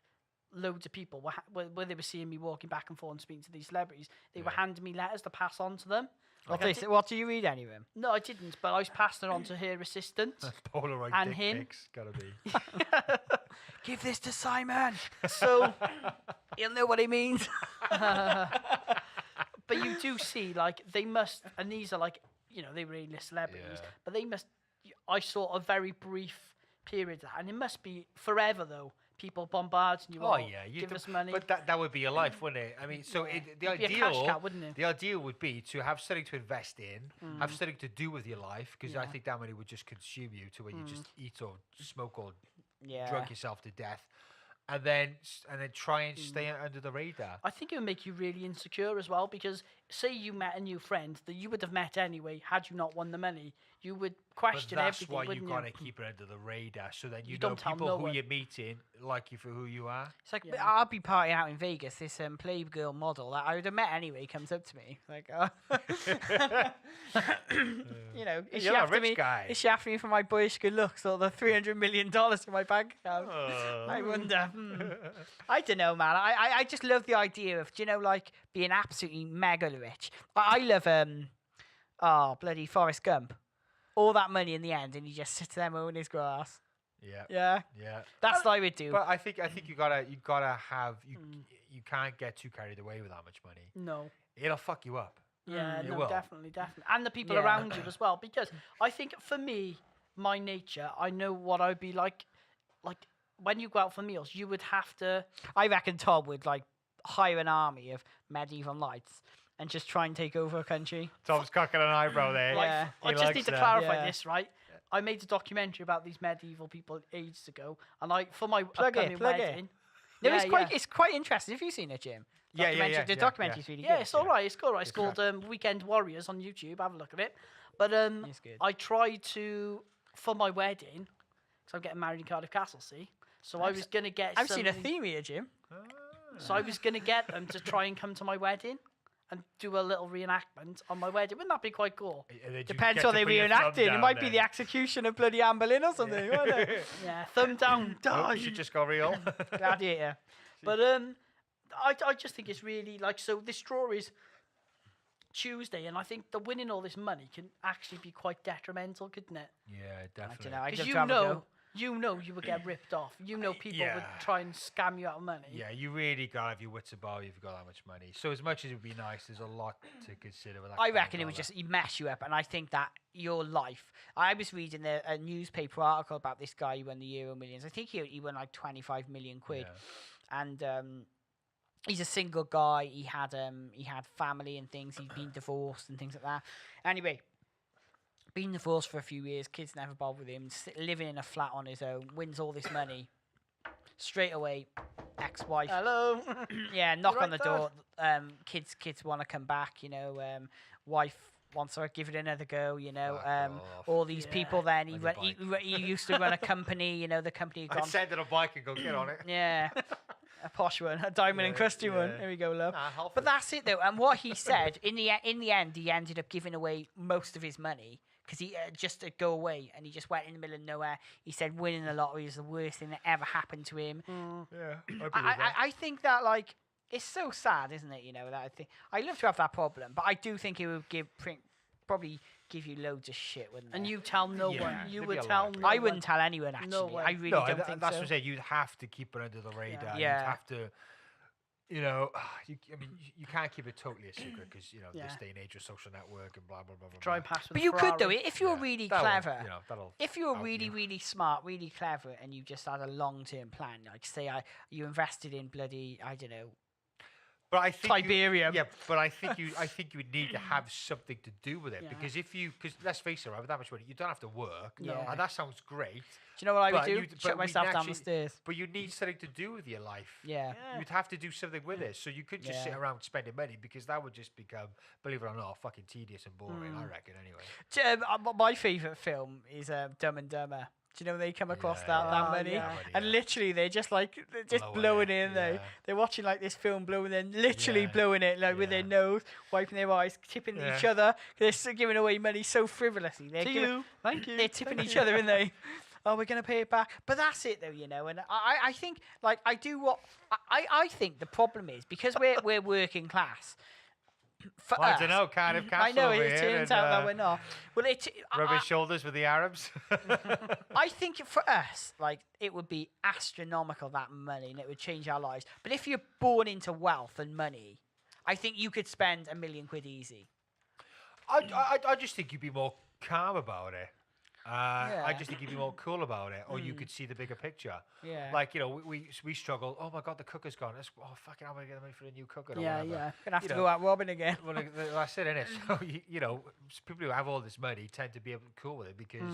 loads of people where they were seeing me walking back and forth and speaking to these celebrities. They were handing me letters to pass on to them, What do you read any of them? No, I didn't, but I was passing it on to her assistant. Polaroid And dick him. pics, gotta be. Give this to Simon. So, He'll know what he means. but you do see, like, they must, and these are like, they were A-list celebrities, Yeah. but they must, I saw a very brief period of that, and it must be forever, though. People bombarding you. Oh yeah, give us money. But that would be your life, wouldn't it? I mean, so the It'd be a cash ideal, cow, wouldn't it? the ideal would be to have something to invest in, have something to do with your life, because I think that money would just consume you to where you just eat or smoke or drug yourself to death, and then try and stay under the radar. I think it would make you really insecure as well, because say you met a new friend that you would have met anyway had you not won the money, you would question But that's everything, why wouldn't you gotta keep it under the radar, so then you know don't tell people no who one. you're meeting like you for who you are. It's like I'll be partying out in Vegas. This Playgirl model that I would have met anyway comes up to me like, is she You're a after rich me? guy. Is she after me for my boyish good looks or the $300 million in my bank account? Oh. I wonder. I don't know, man. I just love the idea of like being absolutely mega rich. I love bloody Forrest Gump. All that money in the end, and he just sits there mowing his grass. Yeah. That's what I would do. But I think you gotta have you can't get too carried away with that much money. No. It'll fuck you up. Yeah, It no, will. definitely. And the people Yeah. around you as well, because I think for me, my nature, I know what I'd be like. Like when you go out for meals, you would have to. I reckon Tom would like hire an army of medieval knights and just try and take over a country. Tom's cocking an eyebrow there. Yeah. I just need to clarify Yeah. this, right? I made a documentary about these medieval people ages ago, and for my Plug it, upcoming plug it. wedding. No, Yeah, it's quite interesting. Have you seen it, Jim? The documentary's really Yeah, good. it's all right. It's all right. It's called Weekend Warriors on YouTube. Have a look at it. But It's good. I tried to for my wedding, because I'm getting married in Cardiff Castle. See, so I was gonna get. I've seen a something- theme here, Jim. So I was gonna get them to try and come to my wedding and do a little reenactment on my wedding. Wouldn't that be quite cool? Depends what they reenacted. It might be the execution of bloody Anne Boleyn or something, won't it? Yeah, thumb down, die. You should just go real. Gladiator. But I just think it's really like, so this draw is Tuesday, and I think the winning all this money can actually be quite detrimental, couldn't it? Yeah, I definitely. don't know. I'd Because love to have a go. you would get ripped off. You know people would try and scam you out of money. Yeah, you really gotta have your wits about you if you've got that much money. So as much as it would be nice, there's a lot to consider with that. I kind of reckon it would dollar. just mess you up, and I think that your life. I was reading a newspaper article about this guy who won the Euro Millions. I think he won like 25 million quid, and he's a single guy. He had family and things. He'd been divorced and things like that. Anyway, been divorced for a few years. Kids never bothered with him. Living in a flat on his own. Wins all this money. Straight away, ex-wife. Hello. Yeah, knock right on the door. Kids want to come back. Wife wants to give it another go. Fuck off. All these people. Then he On your he used to run a company. The company had I'd gone. send it a bike and go get on it. Yeah, a posh one, a diamond and crusty one. yeah. There we go, love. Nah, help But us. that's it though. And what he said in the end, he ended up giving away most of his money. Because he just to go away, and he just went in the middle of nowhere. He said winning the lottery is the worst thing that ever happened to him. Yeah, I think that like it's so sad, isn't it? That I think I love to have that problem, but I do think it would probably give you loads of shit, wouldn't it? And you tell no Yeah, one. You there'd would be a tell lot. no I one. wouldn't tell anyone actually. No way. I really no, don't think that's so. what I'm saying. You'd have to keep it under the radar. Yeah. You'd have to. You can't keep it totally a secret because this day and age of social network and blah blah blah blah. Try blah. and pass with But a you could though, Ferrari. if you were really That'll, clever. That'll. If you were out really, you. really smart, really clever, and you just had a long-term plan, like say you invested in bloody, I don't know, But I think Tiberium. Yeah, but I think you would need to have something to do with it Yeah. because because let's face it, right, with that much money, you don't have to work. Yeah. And that sounds great. Do you know what I would But do? you- Shut but we myself down the naturally- stairs. But you need something to do with your life. Yeah. You'd have to do something with it. So you could just sit Yeah. around spending money because that would just become, believe it or not, fucking tedious and boring, I reckon, anyway. My favourite film is Dumb and Dumber. Do you know they come across Yeah, that yeah. money? Yeah. And literally they're just blowing it in there. yeah. They're watching like this film blowing, then literally Yeah. blowing it like with their Yeah. nose, wiping their eyes, tipping Yeah. each other. They're still giving away money so frivolously. They're To giving- you. Thank you. They're tipping each other in there. Oh, we're gonna pay it back. But that's it though, and I think like I think the problem is because we're working class. for I us, don't know, Cardiff Castle. I know over it here turns and, out that we're not. Well, rubbing shoulders with the Arabs. I think for us, like, it would be astronomical, that money, and it would change our lives. But if you're born into wealth and money, I think you could spend £1 million easy. I just think you'd be more calm about it. I Yeah. just think you'd be more cool about it, or you could see the bigger picture. Yeah. Like, we struggle. Oh my God, the cooker's gone. Fucking, I'm gonna get the money for a new cooker. Or Yeah, whatever. yeah. Gonna have You to know, go out robbing again. Well, that's it, innit? So people who have all this money tend to be able to cool with it because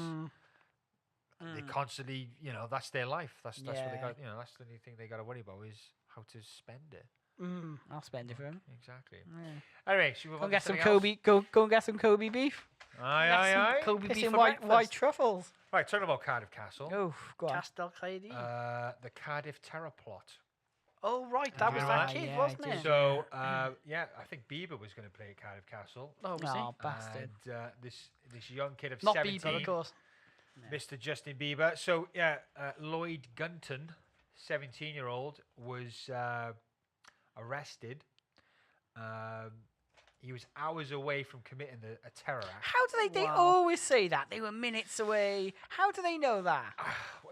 they constantly, that's their life. That's what they Yeah. got. That's the only thing they got to worry about is how to spend it. I'll spend it for him. Exactly. Yeah. Anyway, should we move Go on and to get some something else? Go and get some Kobe beef. Aye, Get aye, some aye. Kobe Get beef some and white breakfast. truffles. Right, talking about Cardiff Castle. Oh, go on. Castel Clady. The Cardiff terror plot. Oh, right. That was you that know kid, that? wasn't Yeah, I it? did. So, I think Bieber was going to play at Cardiff Castle. Oh, was he? Oh, bastard. And this young kid of Not 17, Bieber, of course. Mr. Justin Bieber. So, Lloyd Gunton, 17-year-old, was arrested. He was hours away from committing a terror act. How do they? They Wow. always say that they were minutes away. How do they know that?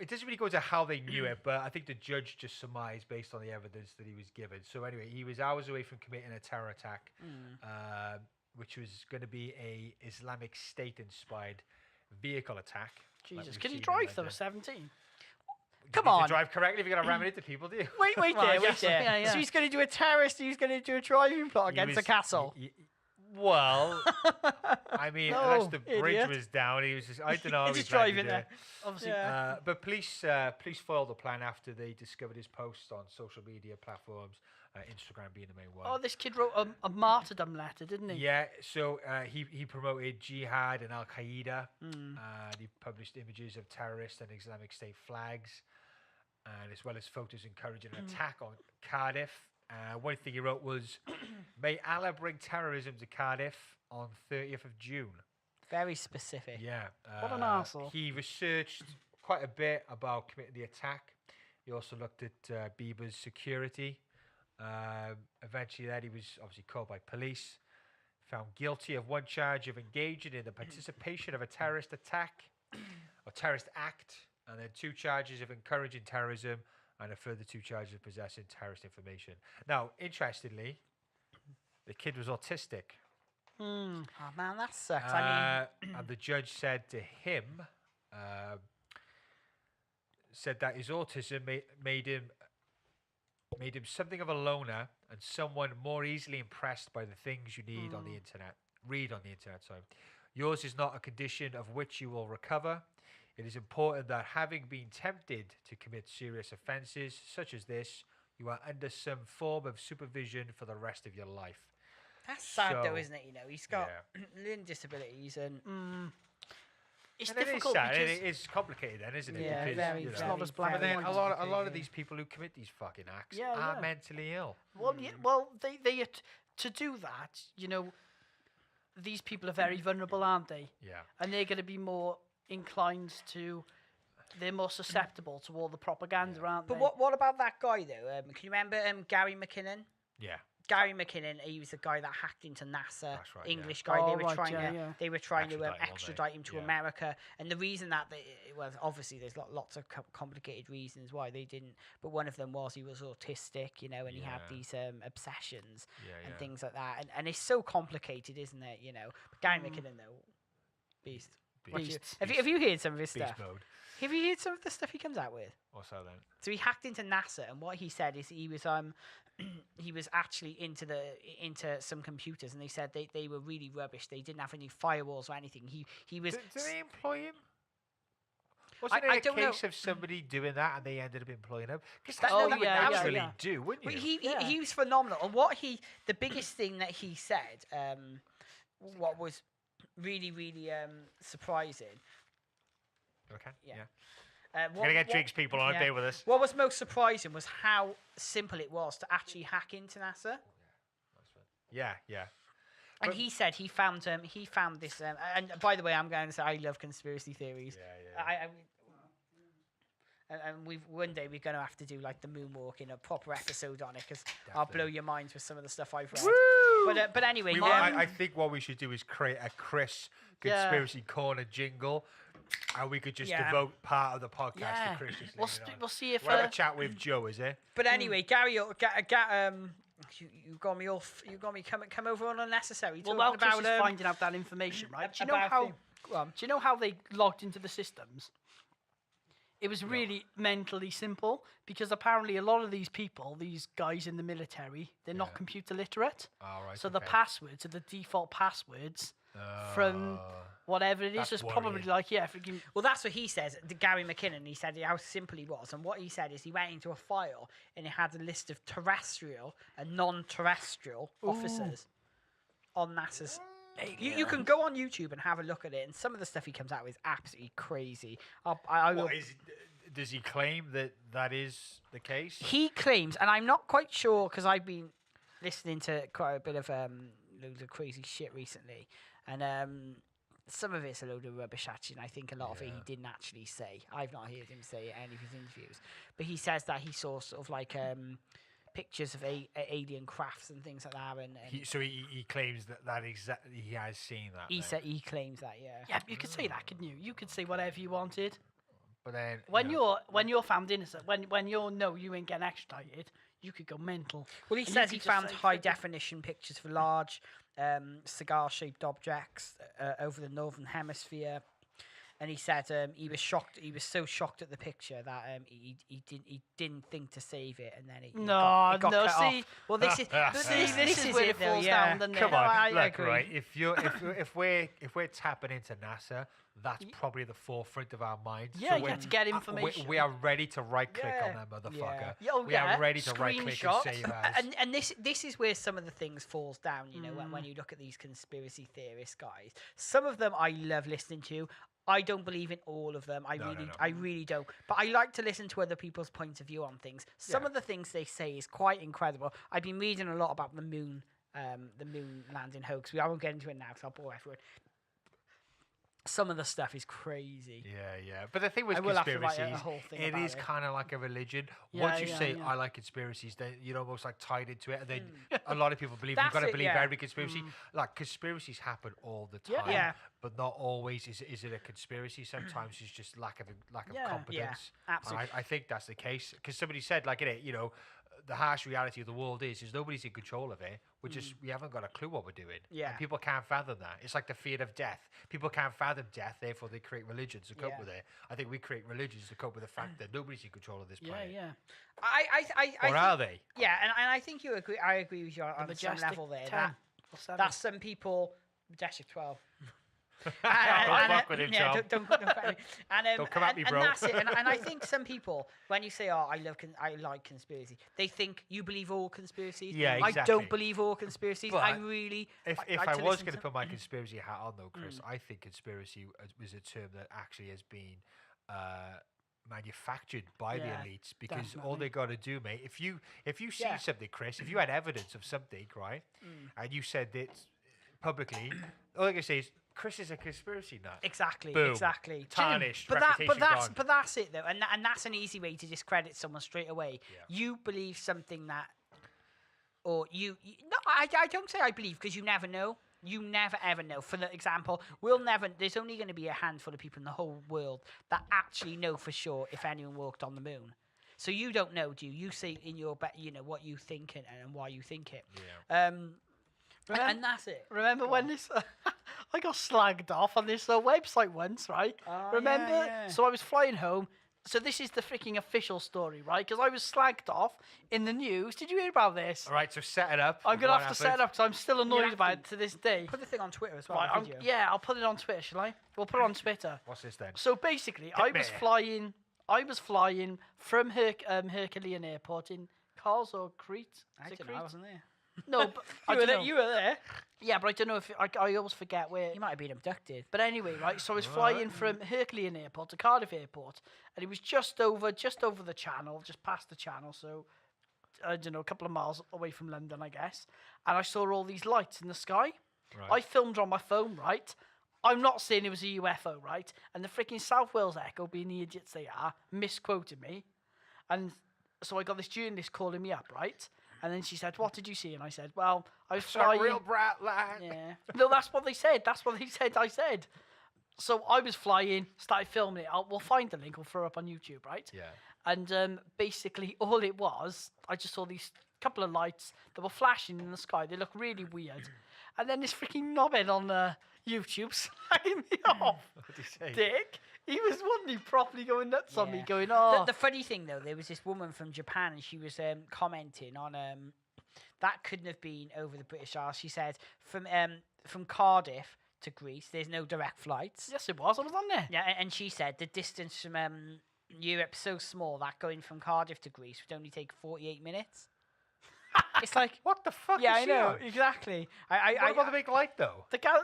It doesn't really go into how they knew it, but I think the judge just surmised based on the evidence that he was given. So anyway, he was hours away from committing a terror attack, which was going to be a Islamic State-inspired vehicle attack. like Jesus. we've Can he seen in drive, though, London. 17? You Come need to on. drive correctly if you're going to ram it into people, do you? Wait Well, I there, wait guess, there. yeah, yeah. So he's going to do a terrorist. He's going to do a driving plot He against was- a castle. Well, I mean, No, unless the bridge idiot. was down, he was just, I don't know. how He's he just planned to driving do there. it. Obviously. Yeah. But police foiled the plan after they discovered his posts on social media platforms, Instagram being the main one. Oh, this kid wrote a martyrdom letter, didn't he? Yeah, so he promoted jihad and Al Qaeda. He published images of terrorist and Islamic State flags, and as well as photos encouraging an attack on Cardiff. One thing he wrote was, "May Allah bring terrorism to Cardiff on 30th of June." Very specific. Yeah. What an arsehole. He researched quite a bit about committing the attack. He also looked at Bieber's security. Eventually, he was obviously called by police, found guilty of one charge of engaging in the participation of a terrorist attack or terrorist act, and then 2 charges of encouraging terrorism, and a further 2 charges of possessing terrorist information. Now, interestingly, the kid was autistic. Oh man, that sucks. I mean, And the judge said to him, said that his autism made him something of a loner and someone more easily impressed by the things you need on the internet. Read on the internet, sorry. Yours is not a condition of which you will recover. It is important that having been tempted to commit serious offences such as this, you are under some form of supervision for the rest of your life. that's sad though, So, isn't it? You know, he's got learning disabilities and It's And it is difficult sad. because It's complicated then, isn't it? Yeah, Because, very, you know, It's not as black but and then white. a lot of these people who commit these fucking acts Yeah, are yeah. mentally ill. well, they to do that, these people are very vulnerable, aren't they? Yeah. And they're going to be more inclined to. They're more susceptible to all the propaganda, aren't But they? what about that guy though? Can you remember Gary McKinnon? Yeah. Gary McKinnon, he was the guy that hacked into NASA. That's right, yeah. English guy. Oh, they were right, trying yeah, to yeah. they were trying to Extradite him, weren't they? extradite him to Yeah. America, and the reason that obviously there's lots of complicated reasons why they didn't. But one of them was he was autistic, and he had Yeah. these obsessions Yeah, and yeah. things like that, and it's so complicated, isn't it? But Gary McKinnon though, beast. What do you- Beast. Have you heard some of his Beast stuff? mode. Have you heard some of the stuff he comes out with? What's that then? So he hacked into NASA, and what he said is he was he was actually into some computers, and they said they were really rubbish. They didn't have any firewalls or anything. He was. Do they employ him? Was I- it I a don't know. case of somebody doing that and they ended up employing him? Because That- that's oh, what you would yeah, yeah, naturally yeah. do, wouldn't But you? he was phenomenal. And the biggest thing that he said, what was really really surprising. Okay. Yeah. Yeah. What, Gonna get what- drinks, people. On yeah. bear with us. What was most surprising was how simple it was to actually hack into NASA. Yeah, yeah. And But- he said he found this. And by the way, I'm going to say I love conspiracy theories. Yeah. And one day we're going to have to do like the moonwalk in a proper episode on it because I'll blow your minds with some of the stuff I've read. But anyway, I think what we should do is create a Chris conspiracy corner jingle, and we could just devote part of the podcast to Chris. Just We'll see if we'll have a chat with Joe. Is it? But anyway, Gary, you got me off. You got me come over on unnecessary. Well, Talking Chris about is finding out that information, right? Do you know about how? thing. Go on. Do you know how they logged into the systems? It was really mentally simple because apparently a lot of these people, these guys in the military, they're not computer literate. Oh, right, so the passwords are the default passwords from whatever it is. That's It's probably like, freaking. Well, that's what he says. Gary McKinnon, he said how simple he was. And what he said is he went into a file and it had a list of terrestrial and non-terrestrial officers on NASA's. You can go on YouTube and have a look at it, and some of the stuff he comes out with is absolutely crazy. Does he claim that is the case? He claims, and I'm not quite sure because I've been listening to quite a bit of loads of crazy shit recently, and some of it's a load of rubbish actually, and I think a lot of it he didn't actually say. I've not heard him say any of his interviews, but he says that he saw sort of like pictures of alien crafts and things like that, and he claims that exactly he has seen that. He claims that, Yeah, you could say that, couldn't you? You could say whatever you wanted. But then when you're found innocent, when you know you ain't getting extradited, you could go mental. Well, he says he found high definition pictures for large cigar-shaped objects over the northern hemisphere. And he said he was shocked. He was so shocked at the picture that he didn't think to save it, and then it got cut off. Well, this is this is where it falls down. Doesn't Come it? on, look, right. If we're tapping into NASA, that's probably the forefront of our minds. Yeah, so to get information. We are ready to right click on that motherfucker. We are ready to right click and save us. And this is where some of the things falls down. You know, when you look at these conspiracy theorist guys, some of them I love listening to. I don't believe in all of them. I really don't. But I like to listen to other people's points of view on things. Some of the things they say is quite incredible. I've been reading a lot about the moon landing hoax. I won't get into it now because I'll bore everyone. Some of the stuff is crazy. Yeah. But the thing with conspiracies, it is kind of like a religion. Once you say, I like conspiracies, then you're almost like tied into it. And then a lot of people believe you've got to believe every conspiracy. Like, conspiracies happen all the time. But not always is it a conspiracy. Sometimes it's just lack of competence. Yeah, absolutely. And I think that's the case. Because somebody said, like, the harsh reality of the world is nobody's in control of it. We haven't got a clue what we're doing. Yeah. And people can't fathom that. It's like the fear of death. People can't fathom death, therefore they create religions to cope with it. I think we create religions to cope with the fact that nobody's in control of this planet. Yeah. Or are they? Yeah, and I think you agree. I agree with you on some level there. 10. That's some people. Majestic 12. Don't fuck with him, John. Don't come at me, bro. And that's it. And I think some people, when you say, I like conspiracy, they think you believe all conspiracies. Yeah, exactly. I don't believe all conspiracies. But I really. If I was going to put my conspiracy hat on, though, Chris, I think conspiracy is a term that actually has been manufactured by the elites, because all they got to do, mate, if you see something, Chris, if you had evidence of something, right, and you said it publicly, all I can say is, Chris is a conspiracy nut. Exactly. Boom. Exactly. Tarnished. But gone. that's it though, and that's an easy way to discredit someone straight away. Yeah. You believe something that, or no, I don't say I believe, because you never know. You never ever know. For the example, there's only going to be a handful of people in the whole world that actually know for sure if anyone walked on the moon. So you don't know, do you? You say in your what you think and why you think it. Yeah. And that's it. Remember when this? I got slagged off on this website once, right? Remember? Yeah. So I was flying home. So this is the freaking official story, right? Because I was slagged off in the news. Did you hear about this? All right, so set it up. I'm going to have to set it up because I'm still annoyed about it to this day. Put the thing on Twitter as well. Right, yeah, I'll put it on Twitter, shall I? We'll put it on Twitter. What's this then? So basically, I was flying from Herculean Airport in Kars or Crete. I don't know, I wasn't there. No, but you were there. Yeah, but I don't know if I always forget where. You might have been abducted. But anyway, right. So I was flying from Herculean Airport to Cardiff Airport, and it was just over the channel, just past the channel. So I don't know, a couple of miles away from London, I guess. And I saw all these lights in the sky. Right. I filmed on my phone, right. I'm not saying it was a UFO, right. And the freaking South Wales Echo, being the idiots they are, misquoted me, and so I got this journalist calling me up, right. And then she said, "What did you see?" And I said, "Well, I was It's a flying." real bright light. Yeah. No, that's what they said. That's what they said. I said. So I was flying, started filming it. We'll find the link. We'll throw it up on YouTube, right? Yeah. And basically, all it was, I just saw these couple of lights that were flashing in the sky. They look really weird. And then this freaking knobhead on YouTube slagging me off. What did he say? Dick. He wasn't he properly going nuts on me, Yeah. going, "Oh." The funny thing though, there was this woman from Japan, and she was commenting on that couldn't have been over the British Isles. She said from Cardiff to Greece, there's no direct flights. Yes, it was. I was on there. Yeah, and she said the distance from Europe's so small that going from Cardiff to Greece would only take 48 minutes. It's like, What the fuck yeah, is I she know on? exactly. What about the big light, though? The guy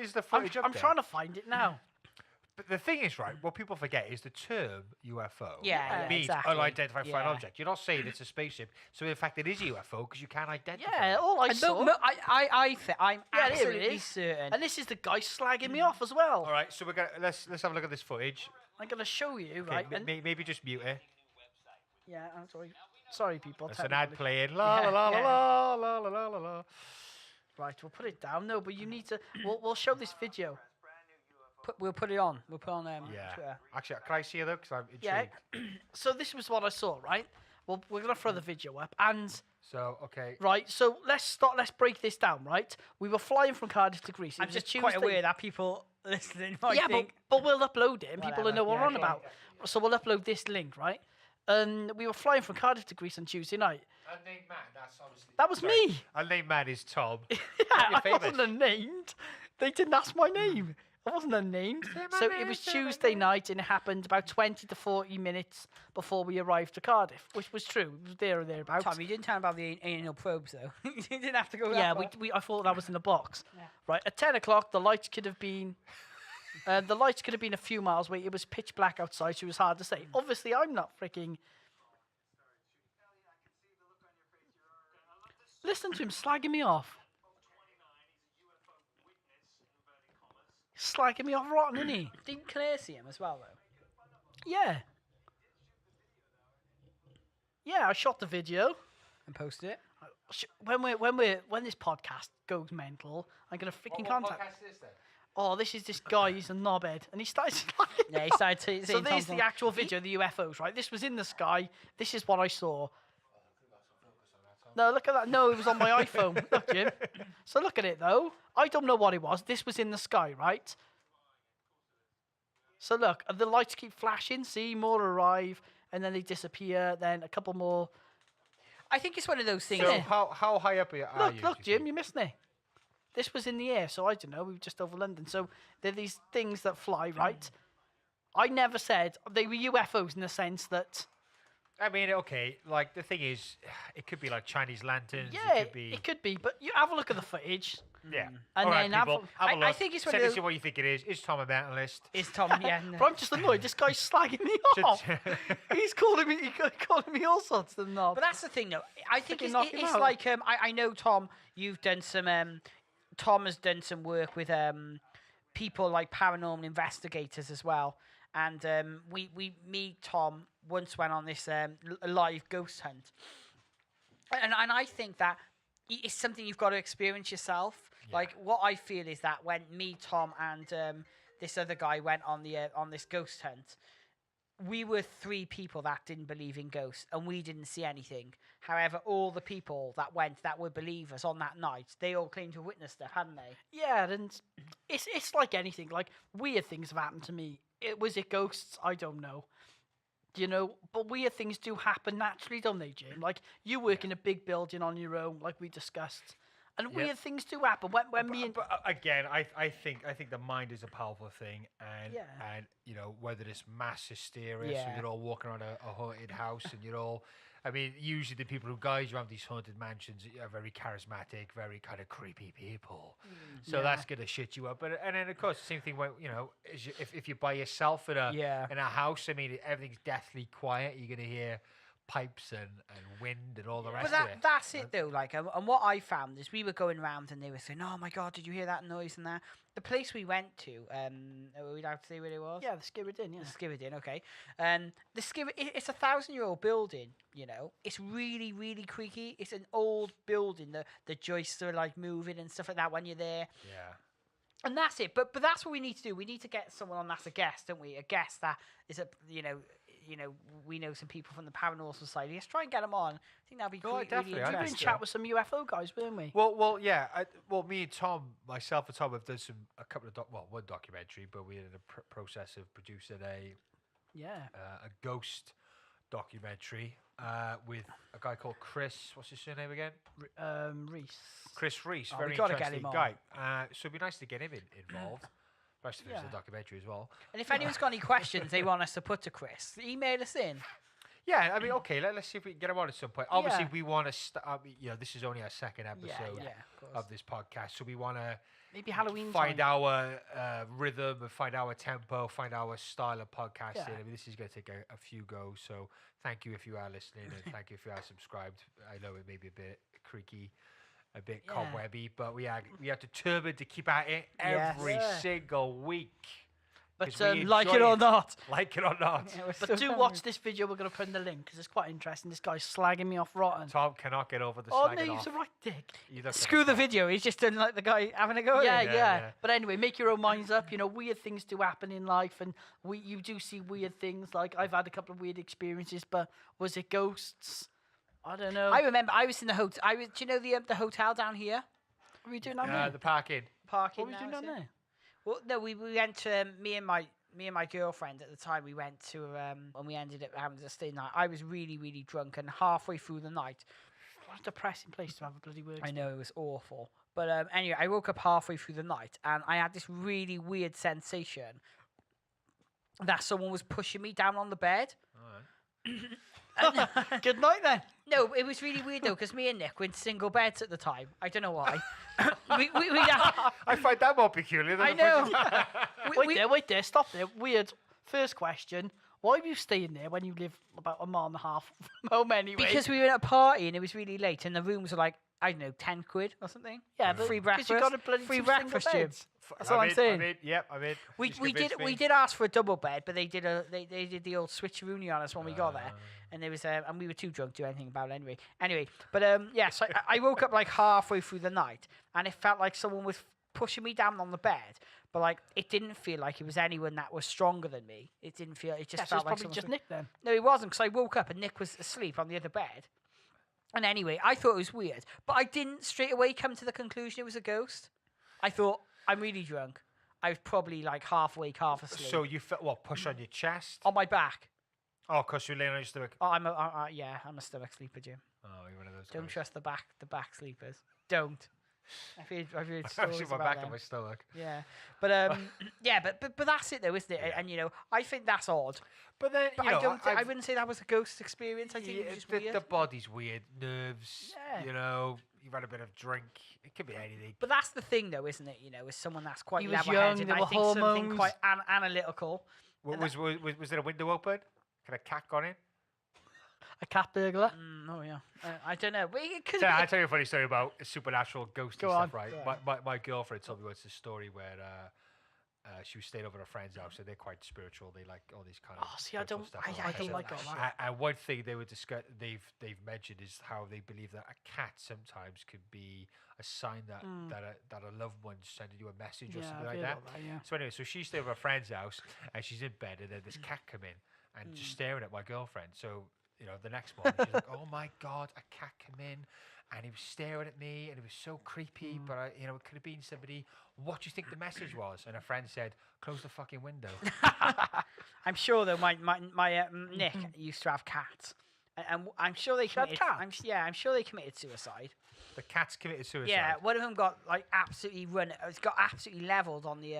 Is the footage up I'm there? trying to find it now. But the thing is, right, what people forget is the term UFO Yeah, means exactly. unidentified flying Yeah. object. You're not saying it's a spaceship. So, in fact, it is a UFO because you can't identify Yeah, it. all I saw. I'm Yeah, here it absolutely is. certain. And this is the guy slagging me off as well. All right, so we're gonna let's have a look at this footage. I'm gonna show you, Okay, right? And, maybe just mute it. yeah, I'm sorry. Sorry, people. There's an ad technically. playing. La la la Yeah. la la la la la la. Right, we'll put it down. No, but you need to. We'll show this video. We'll put it on. We'll put it on Yeah. Twitter. Actually, can I see it though? Because I'm intrigued. Yeah. So this was what I saw, right? Well, we're gonna throw the video up, and So, okay. right. So let's break this down, right? We were flying from Cardiff to Greece. It I'm was a just quite Tuesday. aware that people listening might Yeah, think. but we'll upload it and people will Whatever, know what we're yeah, on okay. about. So we'll upload this link, right? We were flying from Cardiff to Greece on Tuesday night. Unnamed man, that's obviously. That was me. Unnamed man is Tom. Yeah, You're I famous. wasn't unnamed. They didn't ask my name. I wasn't unnamed. So it was Tuesday night and it happened about 20 to 40 minutes before we arrived to Cardiff, which was true. It was there or thereabouts. Tom, you didn't tell me about the anal probes though. You didn't have to go. Yeah, that far. I thought that was in the box. Right, at 10 o'clock, the lights could have been... a few miles away. It was pitch black outside, so it was hard to say. Obviously, I'm not freaking... Listen to him slagging me off. Slagging me off rotten, isn't he? Didn't Claire see him as well though? Yeah. Yeah, I shot the video. And posted it. When this podcast goes mental, I'm gonna freaking contact. Oh, this guy. He's a knobhead, and he started. slagging Yeah, he me off. started saying So there's Tom the actual video of the UFOs, right? This was in the sky. This is what I saw. No, look at that. No, it was on my iPhone. Look, Jim. So look at it, though. I don't know what it was. This was in the sky, right? So look, the lights keep flashing. See, more arrive, and then they disappear. Then a couple more. I think it's one of those things. So, how high up are you? Look, Jim, you're missing it. This was in the air, so I don't know. We were just over London. So they're these things that fly, right? I never said they were UFOs in the sense that... I mean, okay, like, the thing is, it could be like Chinese lanterns. Yeah, it could be... but you have a look at the footage. Yeah. And All right, then have people, a- have a look. I think it's one Send of us those- what you think it is. Is Tom a mentalist? Is Tom? Yeah. no. But I'm just annoyed. This guy's slagging me off. He's calling me all sorts of knobs. But that's the thing, though. I think Freaking it's, knock him it's out. like I know Tom. You've done some. Tom has done some work with people like paranormal investigators as well. And me, Tom, once went on this live ghost hunt. And I think that it's something you've got to experience yourself. Yeah. Like what I feel is that when me, Tom, and this other guy went on this ghost hunt, we were three people that didn't believe in ghosts, and we didn't see anything. However, all the people that went that were believers on that night, they all claimed to have witnessed stuff, hadn't they? Yeah, and it's like anything. Like weird things have happened to me. Was it ghosts? I don't know. You know, but weird things do happen naturally, don't they, Jim? Like you work in a big building on your own, like we discussed, and Yep. weird things do happen. When me and But again, I think the mind is a powerful thing, and Yeah. and you know whether it's mass hysteria, so Yeah. you're all walking around a haunted house, and you're all. I mean, usually the people who guide you around these haunted mansions are very charismatic, very kind of creepy people. So that's gonna shit you up. But and then of course the same thing when if you're by yourself in a house. I mean, everything's deathly quiet. You're gonna hear pipes and wind and all the rest But of it. that's it though. Like, and what I found is we were going around and they were saying, "Oh my god, did you hear that noise and that?" the place we went to, we'd have to say where it was. Yeah, the Skirridin, yeah. The Skirridin, okay. The it's a 1,000-year-old building. You know, it's really, really creaky. It's an old building. The joists are like moving and stuff like that when you're there. Yeah. And that's it. But that's what we need to do. We need to get someone on that's a guest, don't we? A guest that is we know some people from the Paranormal Society. Let's try and get them on. I think that'd be really definitely. We were in interesting. chat with some UFO guys, weren't we? Well, yeah. Me and Tom, myself and Tom have done a couple of one documentary, but we're in the process of producing a ghost documentary with a guy called Chris. What's his surname again? Reese. Chris Reese. Oh, Very we gotta get interesting him on. guy. So it'd be nice to get him involved. Nice to finish the documentary as well. And if anyone's got any questions they want us to put to Chris, email us in. Yeah, I mean, okay, let's see if we can get him on at some point. Obviously, we want to this is only our second episode of this podcast, so we want to maybe Halloween find time. our rhythm, and find our tempo, find our style of podcasting. Yeah. I mean, this is going to take a few goes, so thank you if you are listening, and thank you if you are subscribed. I know it may be a bit creaky, a bit cobwebby, but we are determined to keep at it every single week. But Like it or not. Like it or not. Yeah, But do watch this video. We're going to put in the link because it's quite interesting. This guy's slagging me off rotten. Tom cannot get over the Oh, slagging no, off. he's a right dick. Screw the video. He's just done like the guy having a go at Yeah, him. yeah. But anyway, make your own minds up. You know, weird things do happen in life, and you do see weird things. Like, I've had a couple of weird experiences, but was it ghosts? I don't know. I remember I was in the hotel. Do you know the hotel down here? What were you doing down there? The parking. Parking. What were you doing down there? Well, no, we went to me and my girlfriend at the time. We went to and we ended up having to stay the night. I was really, really drunk, and halfway through the night, What a depressing place to have a bloody work. I know it was awful. But anyway, I woke up halfway through the night, and I had this really weird sensation that someone was pushing me down on the bed. Good night then. No, it was really weird though, because me and Nick were in single beds at the time. I don't know why. I find that more peculiar than I know. Wait there, stop there. Weird. First question. Why were you staying there when you live about a mile and a half from home anyway? Because we were at a party and it was really late, and the rooms were like, I don't know, 10 quid or something. yeah, but free because breakfast. you got a bloody free two breakfast, single Jim. beds. That's all I'm saying. I'm in. We Just did convinced me. ask for a double bed, but they did the old switcheroony on us when we got there, and there was and we were too drunk to do anything about it anyway. But so I woke up like halfway through the night, and it felt like someone was pushing me down on the bed, but like it didn't feel like it was anyone that was stronger than me. It didn't feel. It just Yeah, so felt it's like probably just someone- Nick then. No, it wasn't, because I woke up and Nick was asleep on the other bed. And anyway, I thought it was weird, but I didn't straight away come to the conclusion it was a ghost. I thought, I'm really drunk. I was probably like half awake, half asleep. So you felt what? Push on your chest? On my back. Oh, because you're laying on your stomach. Oh, I'm a stomach sleeper, Jim. Oh, you're one of those. Don't guys. trust the back sleepers. Don't. I've heard I've stories seen my about back them. and my stomach. Yeah, but but that's it though, isn't it? And you know, I think that's odd. But then But you know, I don't. I I've- wouldn't say that was a ghost experience. I think it was just weird. the body's weird, nerves. Yeah. You know, you've had a bit of drink. It could be anything. But that's the thing, though, isn't it? You know, as someone that's quite He was level-headed, young, there I were think something hormones. quite analytical. Was there a window open? Can a cat gone in? A cat burglar. Oh yeah, I don't know. But it could I'll tell you a funny story about supernatural ghosty Go stuff, on, right? go My girlfriend told me once a story where she was staying over at a friend's house, and they're quite spiritual. They like all these kind of. Oh, see, I spiritual don't- stuff I and all that don't kind of like stuff. all that. And one thing they were they've mentioned is how they believe that a cat sometimes could be a sign that that a loved one's sending you a message or Yeah, something I've like heard that. about that, yeah. So anyway, so she's staying over at a friend's house, and she's in bed, and then this cat come in and just staring at my girlfriend. So you know, the next morning she's like, "Oh my god, a cat came in, and he was staring at me, and it was so creepy. But it could have been somebody. What do you think the message was?" And her friend said, "Close the fucking window." I'm sure though. My Nick used to have cats, and I'm sure they had committed. cats? I'm sure they committed suicide. The cat's committed suicide. Yeah, one of them got like absolutely It's got absolutely leveled on the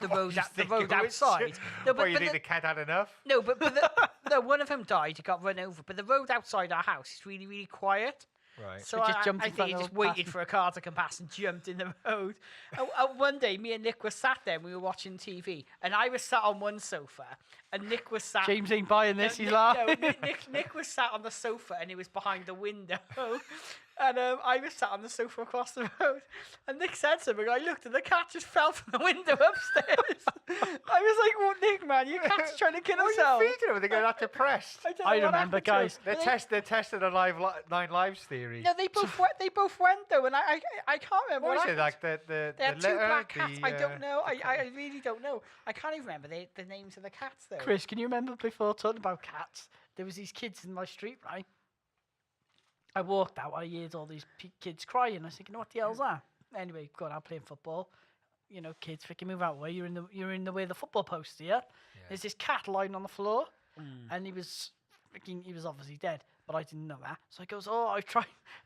road. The road outside. No, What, you but think the cat had enough? no, but no, one of them died. He got run over. But the road outside our house is really, really quiet. Right. So He just jumped I in think front he of just the waited passenger. for a car to come past and jumped in the road. And one day, me and Nick were sat there and we were watching TV. And I was sat on one sofa and Nick was sat... James ain't buying this. He's Nick, laughing. Nick was sat on the sofa and he was behind the window. And I was sat on the sofa across the road, and Nick said something. I looked, and the cat just fell from the window upstairs. I was like, "Well, Nick, man, your cat's trying to kill What himself." are you feeding them? They're getting that depressed. don't know I what remember, happened to him. guys. They're, they're testing a Nine Lives theory. No, they both went. They both went though, and I can't remember What is it? happened. Like the They had litter, two black cats. I the, don't know. I really don't know. I can't even remember the names of the cats though. Chris, can you remember before talking about cats? There was these kids in my street, right? I walked out, I heard all these kids crying. I was thinking, what the hell's that? Anyway, going out playing football. You know, kids freaking move out way. You're in the way of the football post here. There's this cat lying on the floor, and he was obviously dead, but I didn't know that. So I goes, I'm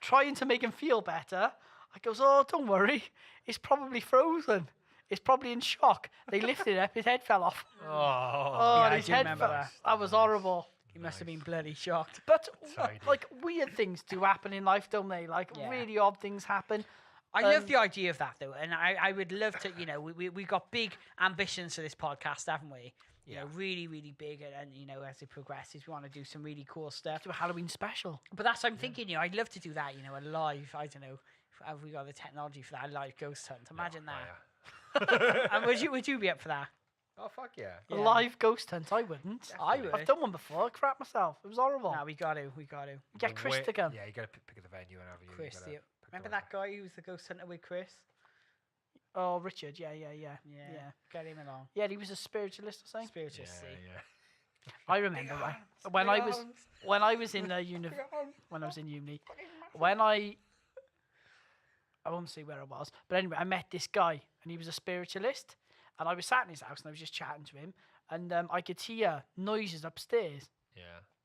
trying to make him feel better. I goes, don't worry, it's probably frozen. It's probably in shock. They lifted it up, his head fell off. Oh, Yeah, I his do head remember fell. that. That was horrible. He must have been bloody shocked. But Tidy. like weird things do happen in life, don't they? Like Yeah. really odd things happen. I love the idea of that though, and I would love to. You know, we got big ambitions for this podcast, haven't we? You know, really, really big, and you know, as it progresses, we want to do some really cool stuff. Do a Halloween special. But that's what I'm thinking. You know, I'd love to do that. You know, a live. I don't know. Have we got the technology for that? A live ghost hunt. Imagine that. And would you be up for that? Oh, fuck yeah. A live ghost hunt, I wouldn't. I would. I've done one before. I crap myself. It was horrible. No, we got to. Get Chris to come. Yeah, you got to pick the venue and everything. Chris, remember that guy who was the ghost hunter with Chris? Oh, Richard. Yeah. Yeah. Get him along. Yeah, he was a spiritualist or something. Spiritualist. Yeah. I remember right, when I was in uni, I won't say where I was, but anyway, I met this guy and he was a spiritualist, and I was sat in his house and I was just chatting to him, and I could hear noises upstairs. Yeah.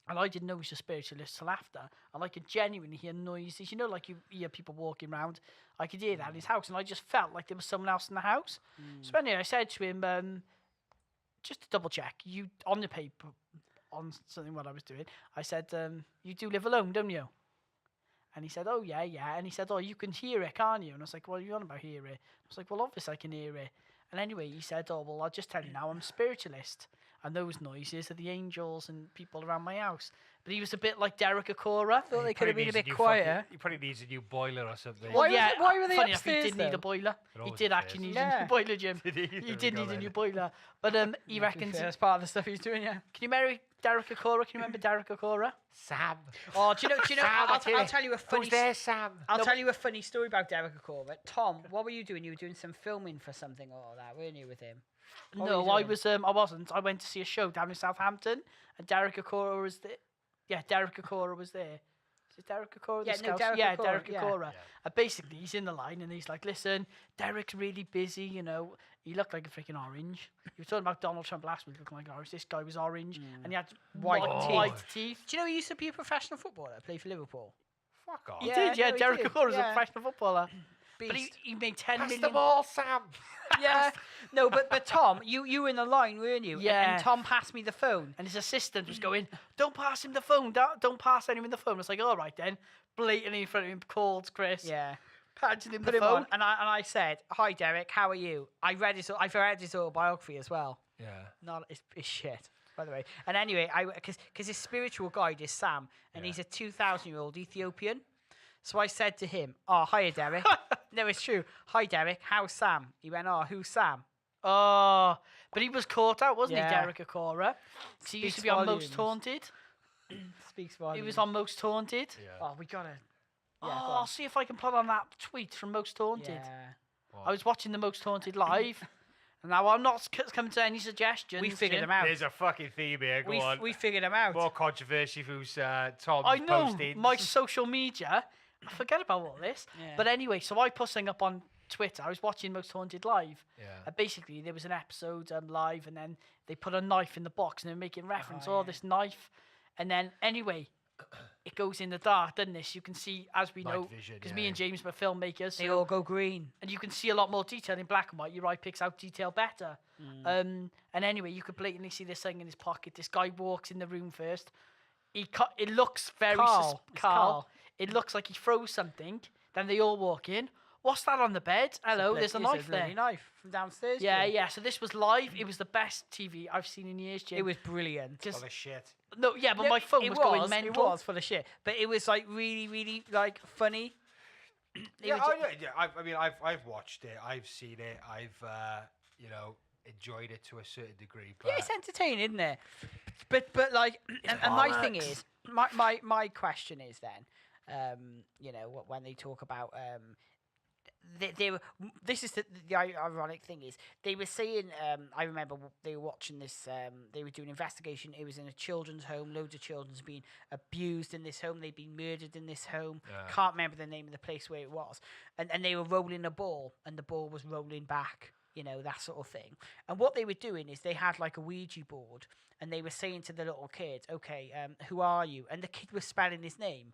And I didn't know he was a spiritualist till after. And I could genuinely hear noises. You know, like you hear people walking around. I could hear that in his house. And I just felt like there was someone else in the house. So anyway, I said to him, just to double check, you on the paper, on something what I was doing, I said, you do live alone, don't you? And he said, oh, yeah. And he said, oh, you can hear it, can't you? And I was like, well, you're on about hear it. I was like, well, obviously I can hear it. And anyway, he said, oh, well, I'll just tell you now, I'm a spiritualist. And those noises are the angels and people around my house. But he was a bit like Derek Acora. Thought they could have been a bit He quieter. probably needs a new boiler or something. Why were they funny upstairs, enough, he did need though? a boiler. They're He always did upstairs. actually need a Yeah. new boiler, Jim. Did he? He There did we need go a new then. boiler. But he reckons... That's part of the stuff he's doing, yeah. Can you marry Derek Acora? Can you remember Derek Acora? Sam. Oh, do you know? Sam, I'll tell you a funny. Who's there, Sam? I'll tell you a funny story about Derek Acora. Tom, what were you doing? You were doing some filming for something or that, weren't you, with him? What were No, you I doing? was. I wasn't. I went to see a show down in Southampton, and Derek Acora was there. Yeah, Derek Acora was there. Is it Derek Acora? Yeah, the no, Scouts? Derek yeah, Acora, Derek yeah. Acora. Yeah. And basically, he's in the line, and he's like, "Listen, Derek's really busy. You know, he looked like a freaking orange. You were talking about Donald Trump last week looking like orange. This guy was orange, and he had White white teeth. teeth. Do you know he used to be a professional footballer, play for Liverpool? Fuck off. He Yeah, did, yeah. no, he Derek did, Acora was yeah. a professional footballer, but Beast. he made 10 Pass million. the ball, Sam. Yeah. No, but Tom, you were in the line, weren't you? Yeah. And Tom passed me the phone. And his assistant was going, "Don't pass him the phone. Don't pass anyone the phone." I was like, "All right then." Blatantly in front of him, called Chris. Yeah. Patted him Put the him phone. on, and I said, "Hi, Derek. How are you?" I've read his autobiography as well. Yeah. Not it's shit, by the way. And anyway, because his spiritual guide is Sam, and he's a 2,000-year-old Ethiopian. So I said to him, "Oh, hiya, Derek." No, it's true. "Hi, Derek. How's Sam?" He went, "Oh, who's Sam?" Oh, but he was caught out, wasn't Yeah. he, Derek Acora? He used to Speaks be on volumes. Most Haunted. Speaks volumes. He was on Most Haunted. Yeah. Oh, we gotta. Oh, Yeah, go I'll on. see if I can put on that tweet from Most Haunted. Yeah. I was watching the Most Haunted live, and now I'm not coming to any suggestions. We figured Jim. them out. There's a fucking theme here. Go on. We figured him out. More controversy who's Tom's I know posting. my social media. I forget about all this. Yeah. But anyway, so I put something up on Twitter. I was watching Most Haunted live. Yeah. And basically, there was an episode live, and then they put a knife in the box, and they're making reference, Oh, yeah. this knife. And then, anyway, it goes in the dark, doesn't it? So you can see, as we Night know, vision, because yeah. me and James were filmmakers, They so- all go green. and you can see a lot more detail in black and white. Your eye picks out detail better. And anyway, you could blatantly see this thing in his pocket. This guy walks in the room first. It looks very Carl. It's Carl. Carl. It looks like he throws something. Then they all walk in. What's that on the bed? Hello, But there's a it's knife bloody there. knife from downstairs. Yeah, Jim. yeah. So this was live. It was the best TV I've seen in years, Jim. It was brilliant. Full of shit. No, yeah, but No, my phone it was going mental. It was full of shit, but it was like really, really like funny. Yeah, was I mean, I've watched it. I've seen it. I've enjoyed it to a certain degree. But Yeah, it's entertaining, isn't it? But like, and my thing is, my question is then, when they talk about they were. This is the ironic thing is they were saying. I remember they were watching this. They were doing an investigation. It was in a children's home. Loads of children's been abused in this home. They've been murdered in this home. Yeah. Can't remember the name of the place where it was. And they were rolling a ball, and the ball was rolling back. That sort of thing. And what they were doing is they had like a Ouija board, and they were saying to the little kid, "Okay, who are you?" And the kid was spelling his name.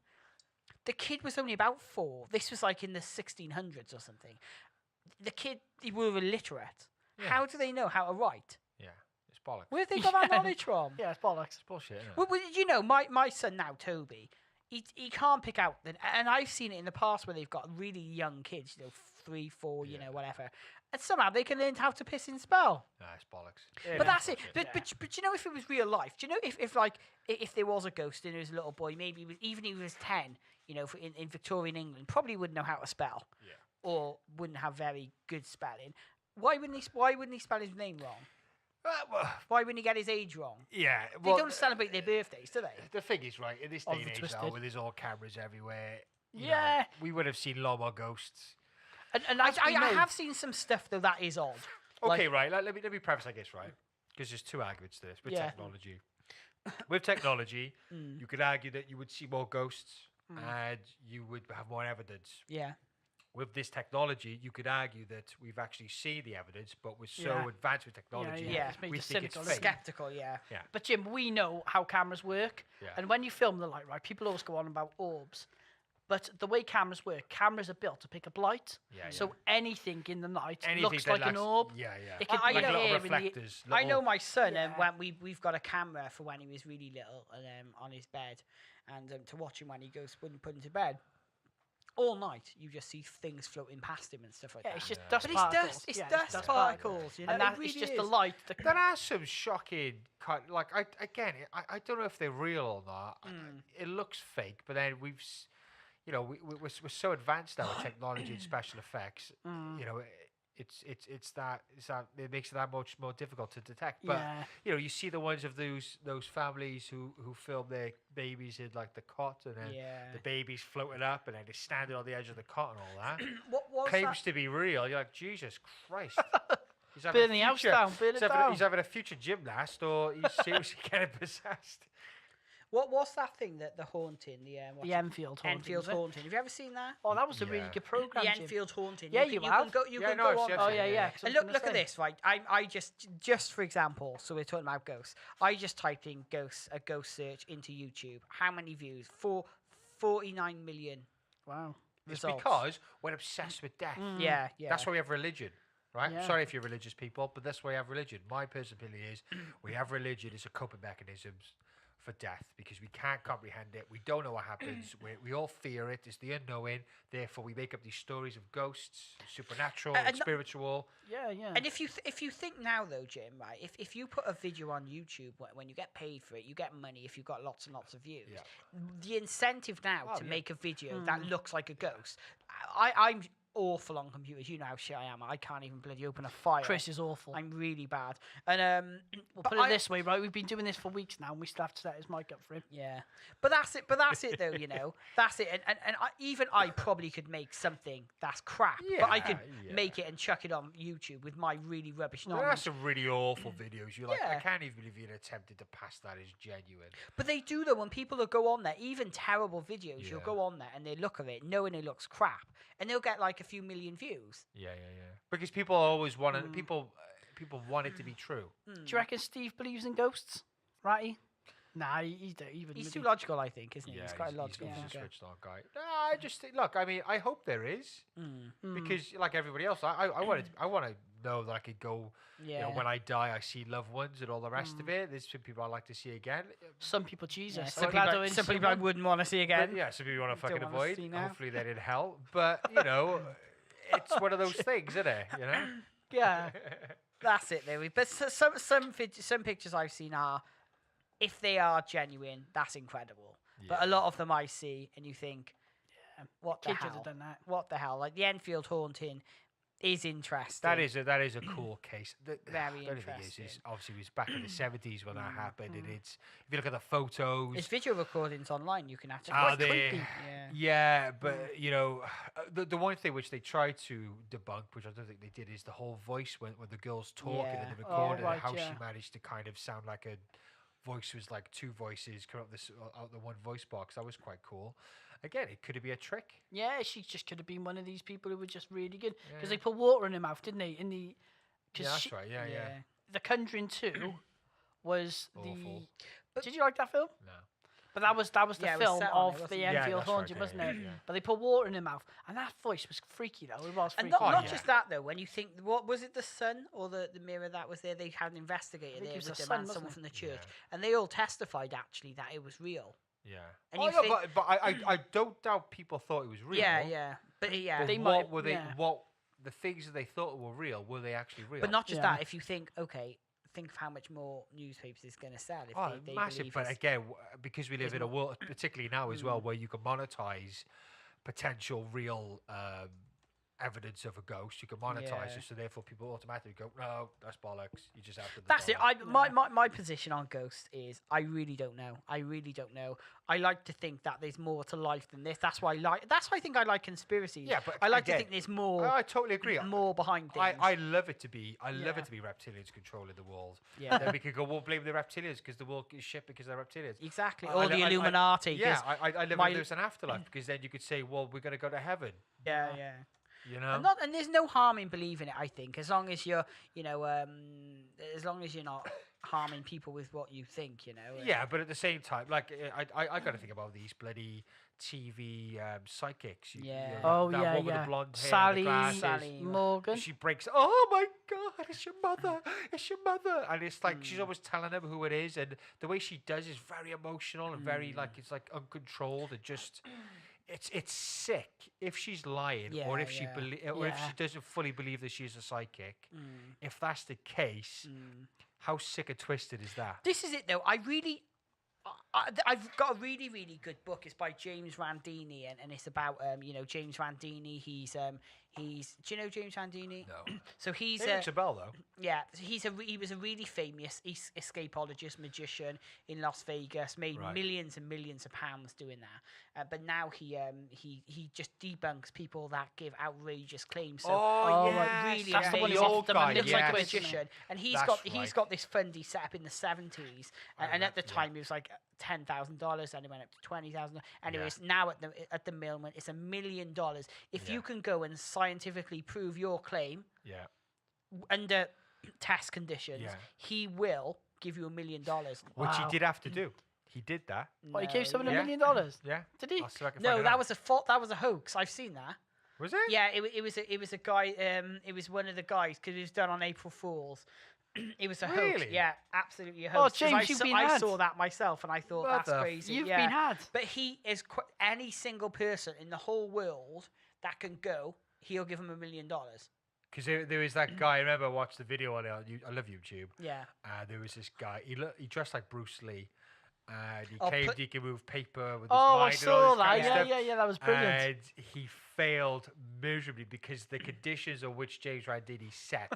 The kid was only about 4. This was like in the 1600s or something. The kid, he were illiterate. Yeah. How do they know how to write? yeah, it's bollocks. Where have they got that knowledge from? Yeah, it's bollocks. It's bullshit. Isn't it? Well, my son now, Toby, he can't pick out. And I've seen it in the past where they've got really young kids, 3, 4, whatever. And somehow they can learn how to piss and spell. Nah, it's bollocks. But that's it. Bullshit. But if it was real life, do you know if there was a ghost and there was a little boy, maybe even if he was 10, in Victorian England, probably wouldn't know how to spell, or wouldn't have very good spelling. Why wouldn't he spell his name wrong? Why wouldn't he get his age wrong? Yeah, They don't celebrate their birthdays, do they? The thing is, right, in this day and age now, Twisted. where there's all cameras everywhere, Yeah. we would have seen a lot more ghosts. And I as we know- have seen some stuff though that is odd. Okay, right. Let me preface like this, right? Because there's two arguments to this with Yeah. technology. With technology, you could argue that you would see more ghosts and you would have more evidence. Yeah. With this technology, you could argue that we've actually seen the evidence, but we're so Yeah. advanced with technology, yeah. It's made we you think it's cynical, fake. isn't it? Skeptical, yeah. Yeah. But Jim, we know how cameras work, Yeah. and when you film the light, right, people always go on about orbs. But the way cameras work, cameras are built to pick up light. Yeah, So anything in the night Anything looks that like an orb. Yeah, yeah. It could I be like know little here in the- reflectors. I know little- my son, Yeah. when we've got a camera for when he was really little, on his bed, and to watch him when he goes put into bed. All night, you just see things floating past him and stuff like Yeah, that. it's just Yeah. dust But it's particles. dust. It's Yeah, dust particles. You know, And it that, really it's just is. the light. There are some shocking, like I don't know if they're real or not. It looks fake, but then we're so advanced now with technology and special effects. It's that it makes it that much more difficult to detect. But Yeah. you see the ones of those families who film their babies in like the cot, and then Yeah. the baby's floating up, and then they're standing on the edge of the cot and all that. What was Claims that? to be real. You're like, Jesus Christ. He's having Burn the house down, burn it down. He's having a future gymnast, or he's seriously getting possessed. What was that thing that the haunting? The Enfield haunting. Enfield was it? haunting. Have you ever seen that? Oh, that was a really Yeah. good program. The Jim. Enfield haunting. Yeah, can, you can have. go. You Yeah, can no, go I've on. seen Oh it, yeah, yeah. yeah. 'cause I And was look gonna at say. this, right? I just for example, so we're talking about ghosts. I just typed in a ghost search into YouTube. How many views? 49 million. Wow. It's Results. because we're obsessed with death. Yeah, yeah. That's why we have religion, right? Yeah. Sorry if you're religious people, but that's why we have religion. My personal opinion is we have religion as a coping mechanisms for death because we can't comprehend it. We don't know what happens. we all fear it. It's the unknown. Therefore, we make up these stories of ghosts, supernatural, And- spiritual. Yeah, yeah. And if you think now though, Jim, right? If you put a video on YouTube, when you get paid for it, you get money if you've got lots and lots of views. Yeah. The incentive now to yeah. make a video that looks like a ghost. I'm awful on computers. You know how shit I am. I can't even bloody open a file. Chris is awful. I'm really bad. And We'll but put it I- this way, right? We've been doing this for weeks now, and we still have to set his mic up for him. Yeah, but that's it. But that's it, though. That's it. And even I probably could make something that's crap, but I could Yeah, make it and chuck it on YouTube with my really rubbish There knowledge. are some really awful videos. You're like, I Yeah. can't even believe you attempted to pass that as genuine. But they do though. When people will go on there, even terrible videos, you'll Yeah. go on there and they look at it, knowing it looks crap, and they'll get like a few million views. Yeah. Because people always want it. People want it to be true. Do you reckon Steve believes in ghosts? Right? Nah, He's too logical, I think, isn't he? He's quite logical. He's a thinker. switched on guy. No, I just think. Look, I mean, I hope there is because, like everybody else, I want to know that I could go. Yeah. When I die, I see loved ones and all the rest of it. There's some people I like to see again. Some people, Jesus. Yeah, I'm glad they're in some people I someone. wouldn't want to see again. But yeah, some people you want to Don't fucking wanna see avoid. now. Hopefully they're in hell. But it's one of those things, isn't it? You know. Yeah. That's it, though. But some pictures I've seen are, if they are genuine, that's incredible. But a Yeah. lot of them I see, and you think, what the Kid should hell? have done that. What the hell? Like the Enfield haunting is interesting. That is a cool case. Very the only thing interesting. is obviously it was back in the 70s when that happened, and it's if you look at the photos. There's video recordings online. You can actually. Are Quite they? creepy. Yeah. Yeah, but you know, the one thing which they tried to debunk, which I don't think they did, is the whole voice when the girls talk and then Yeah. they Oh, recorded right, how yeah. she managed to kind of sound like a voice was like two voices come up this out the one voice box. That was quite cool. Again, it could be a trick. Yeah, she just could have been one of these people who were just really good because Yeah. they put water in her mouth, didn't they? In the Yeah, that's right. Yeah, yeah. The Conjuring 2 was Awful. the. Did you like that film? No. But that was the Yeah, it was film set on it, of wasn't the it? Yeah, Enfield that's right, haunting, yeah, wasn't yeah, it? yeah. But they put water in her mouth, and that voice was freaky though. It was And freaky. not yeah. just that though. When you think, what was it? The Sun or the mirror that was there? They had an investigator think there it was with the them Sun, and wasn't someone it? from the church, Yeah. and they all testified actually that it was real. Yeah. And Oh, you no, think- but I don't doubt people thought it was real. Yeah, yeah, but yeah, But They what might- were they? yeah. What the things that they thought were real? Were they actually real? but not just Yeah. that. If you think, okay, think of how much more newspapers it's going to sell if Oh, they massive! believe But it's- again, because we live in a world, particularly now as Mm. well, where you can monetize potential real evidence of a ghost, you can monetize Yeah. it, so therefore people automatically go, "No, that's bollocks." You just have to. That's it. dollar." My position on ghosts is I really don't know. I really don't know. I like to think that there's more to life than this. That's why I think I like conspiracies. Yeah, but I like again, to think there's more I totally agree. more behind things. I love it to be love Yeah. it to be reptilians controlling the world. Yeah. Then we could go, we'll blame the reptilians because the world is shit because they're reptilians. Exactly. I- Or I- the I- Illuminati. Yeah, 'cause- I live my- in there's an afterlife because then you could say, well, we're going to go to heaven. yeah, yeah. You know. And there's no harm in believing it. I think as long as you're, as long as you're not harming people with what you think, Yeah, but at the same time, like I got to think about these bloody TV psychics. Yeah. Oh, that yeah, one with yeah. the blonde hair, Sally- the glasses. Sally. Morgan. She breaks. Oh my God! It's your mother. It's your mother. And it's like she's always telling him who it is, and the way she does is very emotional and very like it's like uncontrolled and just. It's sick if she's lying or if she Yeah. or if Yeah. she doesn't fully believe that she's a psychic. Mm. If that's the case, how sick and twisted is that? This is it though. I've got a really, really good book. It's by James Randini, and it's about James Randini. He's do you know James Randini? No. So he's It rings a bell though. yeah, he was a really famous escapologist, magician in Las Vegas. Made Right. millions and millions of pounds doing that. But now he just debunks people that give outrageous claims. So Oh, yes, right, really that's the one amazing. who's off the guy, millions Looks of like a quid, isn't it? magician, and he's That's he's right. got this fund he set up in the 70s, and at the yeah. time it was like $10,000, and it went up to $20,000. Anyways, now at the moment it's $1 million. If you Yeah. can go and scientifically prove your claim Yeah. under test conditions, Yeah. he will give you $1 million. Which he Wow. did have to do. He did that. What, he gave someone yeah. $1 million? Yeah. Did he? I'll see if I can No, find it that out. was a hoax. I've seen that. Was it? Yeah, it was a guy. It was one of the guys because it was done on April Fools. It was a hoax. Really? Yeah, absolutely a Oh, hoax. 'Cause James, you've been I had. saw that myself, and I thought What that's the crazy. You've yeah. been had. But he is any single person in the whole world that can go. He'll give him $1 million. Because there was that guy. I remember I watched the video on it. I love YouTube. Yeah. There was this guy. He dressed like Bruce Lee. And he Oh, claimed put- he could move paper with his Oh, I mind and saw all this that. kind of Yeah, stuff. yeah, that was brilliant. And he failed miserably because the conditions on which James Randini set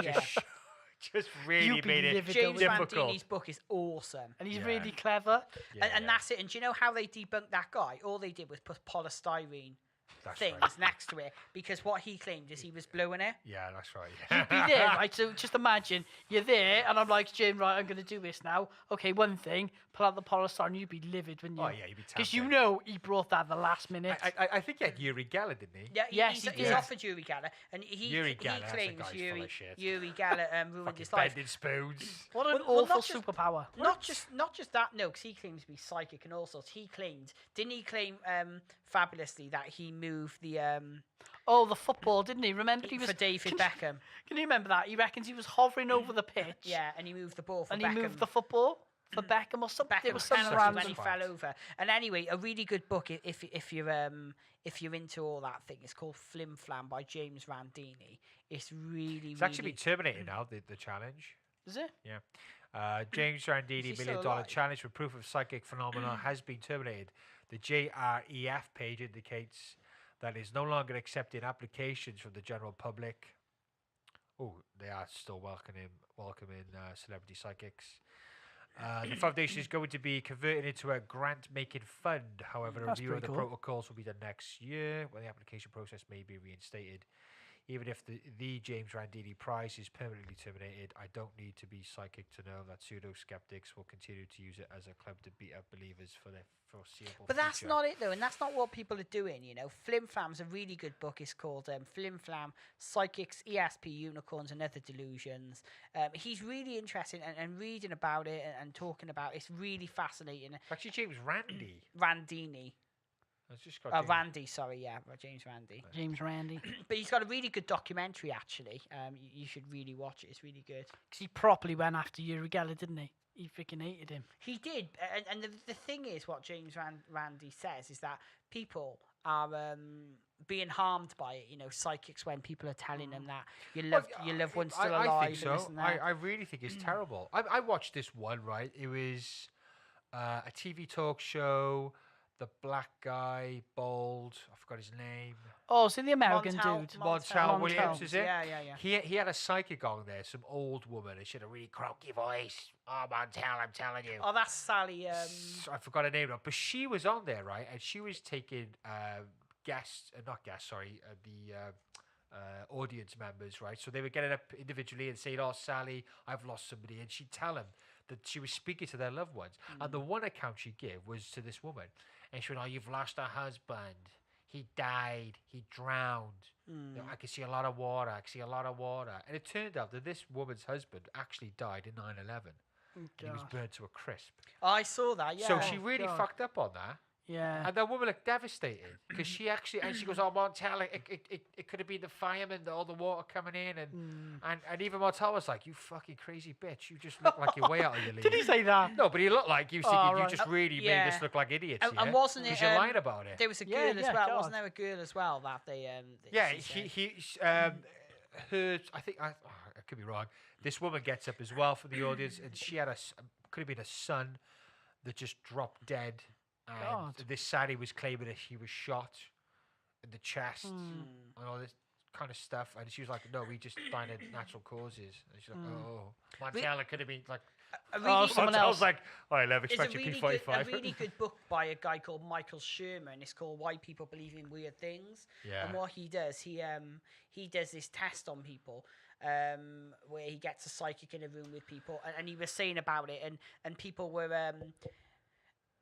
Yeah. just really You'd be made it livid, James difficult. Randini's book is awesome. And he's Yeah. really clever. Yeah, And yeah. that's it. And do you know how they debunked that guy? All they did was put polystyrene That's things right. next to it because what he claimed is he was blowing it. Yeah, that's right. You'd be there, right? So just imagine you're there, and I'm like, Jim, right, I'm going to do this now. Okay, one thing, pull out the polystyrene, you'd be livid, wouldn't you? Oh, yeah, you'd be Because you tapping. know he brought that at the last minute. I think he had Yuri Geller, didn't he? Yeah, Yes, he he's did. offered Yuri Geller, and Yuri Geller, that's a claims guy's full Yuri of shit. Yuri Geller ruined Fucking his life. bending spoons. What an well, awful not just- superpower. Not just that, no, because he claims to be psychic and all sorts. Didn't he claim fabulously that he moved the Oh, the football, didn't he? Remember he was for David can, Beckham? Can you remember that? He reckons he was hovering over the pitch. Yeah, and he moved the ball for And Beckham. he moved the football. for Beckham or something. There Beckham was some penalty random when he twat. fell over. And anyway, a really good book if you're into all that thing. It's called Flim Flam by James Randini. It's really It's actually been terminated now. The challenge. Is it? Yeah. James Randini he $1 still million alive? challenge for proof of psychic phenomena has been terminated. The JREF page indicates that it's no longer accepting applications from the general public. Oh, they are still welcoming celebrity psychics. The foundation is going to be converted into a grant-making fund. However, a That's review of pretty the cool. protocols will be done next year, when the application process may be reinstated. Even if the James Randini Prize is permanently terminated, I don't need to be psychic to know that pseudo-skeptics will continue to use it as a club to beat up believers for their foreseeable But that's future. not it though, and that's not what people are doing. Flim Flam's a really good book. It's called Flim Flam: Psychics, ESP, Unicorns, and Other Delusions. He's really interesting and reading about it and talking about it's really fascinating. Actually, James Randi. Randini, It's just got James. Randy, sorry, yeah, James Randy. James Randy. But he's got a really good documentary actually. You should really watch it. It's really good. Because he properly went after Uri Geller, didn't he? He freaking hated him. He did, and the thing is, what James Randy says is that people are being harmed by it. Psychics, when people are telling them that your loved one's still alive. I think and this so. and that. I really think it's terrible. I watched this one, right? It was a TV talk show. The black guy, bald, I forgot his name. Oh, so the American Montel- dude. Montel Williams, Montel. is it? Yeah. He had a psychic on there, some old woman, and she had a really croaky voice. Oh, Montel, I'm telling you. Oh, that's Sally. I forgot her name now, but she was on there, right? And she was taking audience members, right? So they were getting up individually and saying, "Oh, Sally, I've lost somebody," and she'd tell them that she was speaking to their loved ones. And the one account she gave was to this woman, and she went, "Oh, you've lost a husband. He died. He drowned. You know, I can see a lot of water. I can see a lot of water." And it turned out that this woman's husband actually died in 9/11. And he was God. burned to a crisp. I saw that. Yeah. So she really God. fucked up on that. Yeah. And that woman looked devastated because she goes, "Oh, Montel, it could have been the firemen, all the water coming in." And even Montel was like, "You fucking crazy bitch. You just look like you're way out of your league." Did he say that? No, but he looked like you was thinking, right. you just really yeah. made us look like idiots. And wasn't it? Because you're lying about it. There was a Yeah, girl as yeah, well. God. Wasn't there a girl as well that they? Yeah, she said? heard. I think I could be wrong. This woman gets up as well for the audience, and she had could have been a son that just dropped dead. And God. this Saturday was claiming that he was shot in the chest and all this kind of stuff. And she was like, "No, we just died of natural causes." And she's like, "Oh, Montana could have been like." A really someone I else. was like, "I never It's expect you to be a 45." really good book by a guy called Michael Sherman. It's called Why People Believe in Weird Things. Yeah. And what he does, he does this test on people where he gets a psychic in a room with people, and he was saying about it, and people were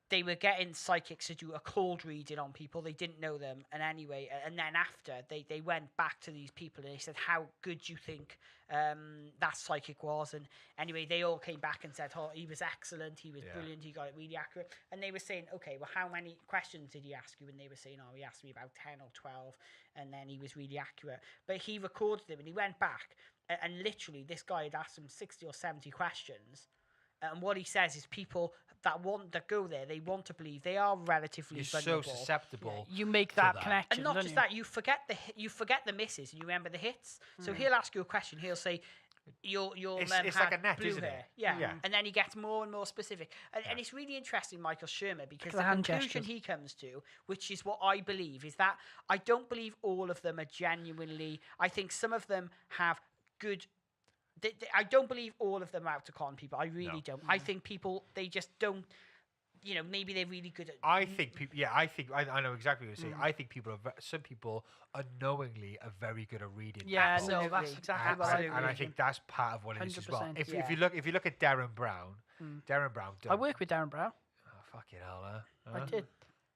they were getting psychics to do a cold reading on people. They didn't know them, and anyway, and then after they went back to these people and they said, "How good do you think that psychic was?" And anyway, they all came back and said, "Oh, he was excellent. He was brilliant. He got it really accurate." And they were saying, "Okay, well, how many questions did he ask you?" And they were saying, "Oh, he asked me about 10 or 12, and then he was really accurate." But he recorded them and he went back, and literally, this guy had asked him 60 or 70 questions. And what he says is people that go there, they want to believe they are relatively You're so vulnerable. susceptible. You make to that that. connection. And not don't just you? that, you forget the misses and you remember the hits. So he'll ask you a question. He'll say, "Your It's mum like had a net, blue isn't it? hair." Yeah. Yeah. And then he gets more and more specific. And it's really interesting, Michael Shermer, because the the hand conclusion gestures. he comes to, which is what I believe, is that I don't believe all of them are genuinely. I think some of them have good. I don't believe all of them are out to con people. I really don't. I think people, they just don't. Maybe they're really good at. I think people. Yeah, I think I know exactly what you're saying. I think some people unknowingly are very good at reading. Yeah, people. no, that's Absolutely. exactly And, what I and, agree and I with think you. that's part of what it is as well. 100%, If you look at Darren Brown, Darren Brown. I work with Darren Brown. Oh, fucking hell, I did.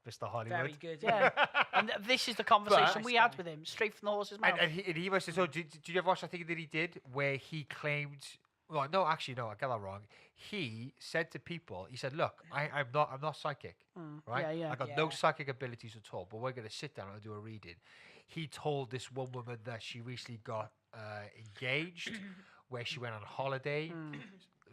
Mr. Hollywood. Very good. Yeah. And this is the conversation But- we had with him, straight from the horse's mouth. And he was so. Did you ever watch that thing that he did where he claimed? Well, no, actually, no, I got that wrong. He said to people, he said, "Look, I'm not psychic, right? Yeah, yeah. I got no psychic abilities at all, but we're going to sit down and do a reading." He told this one woman that she recently got engaged, where she went on holiday.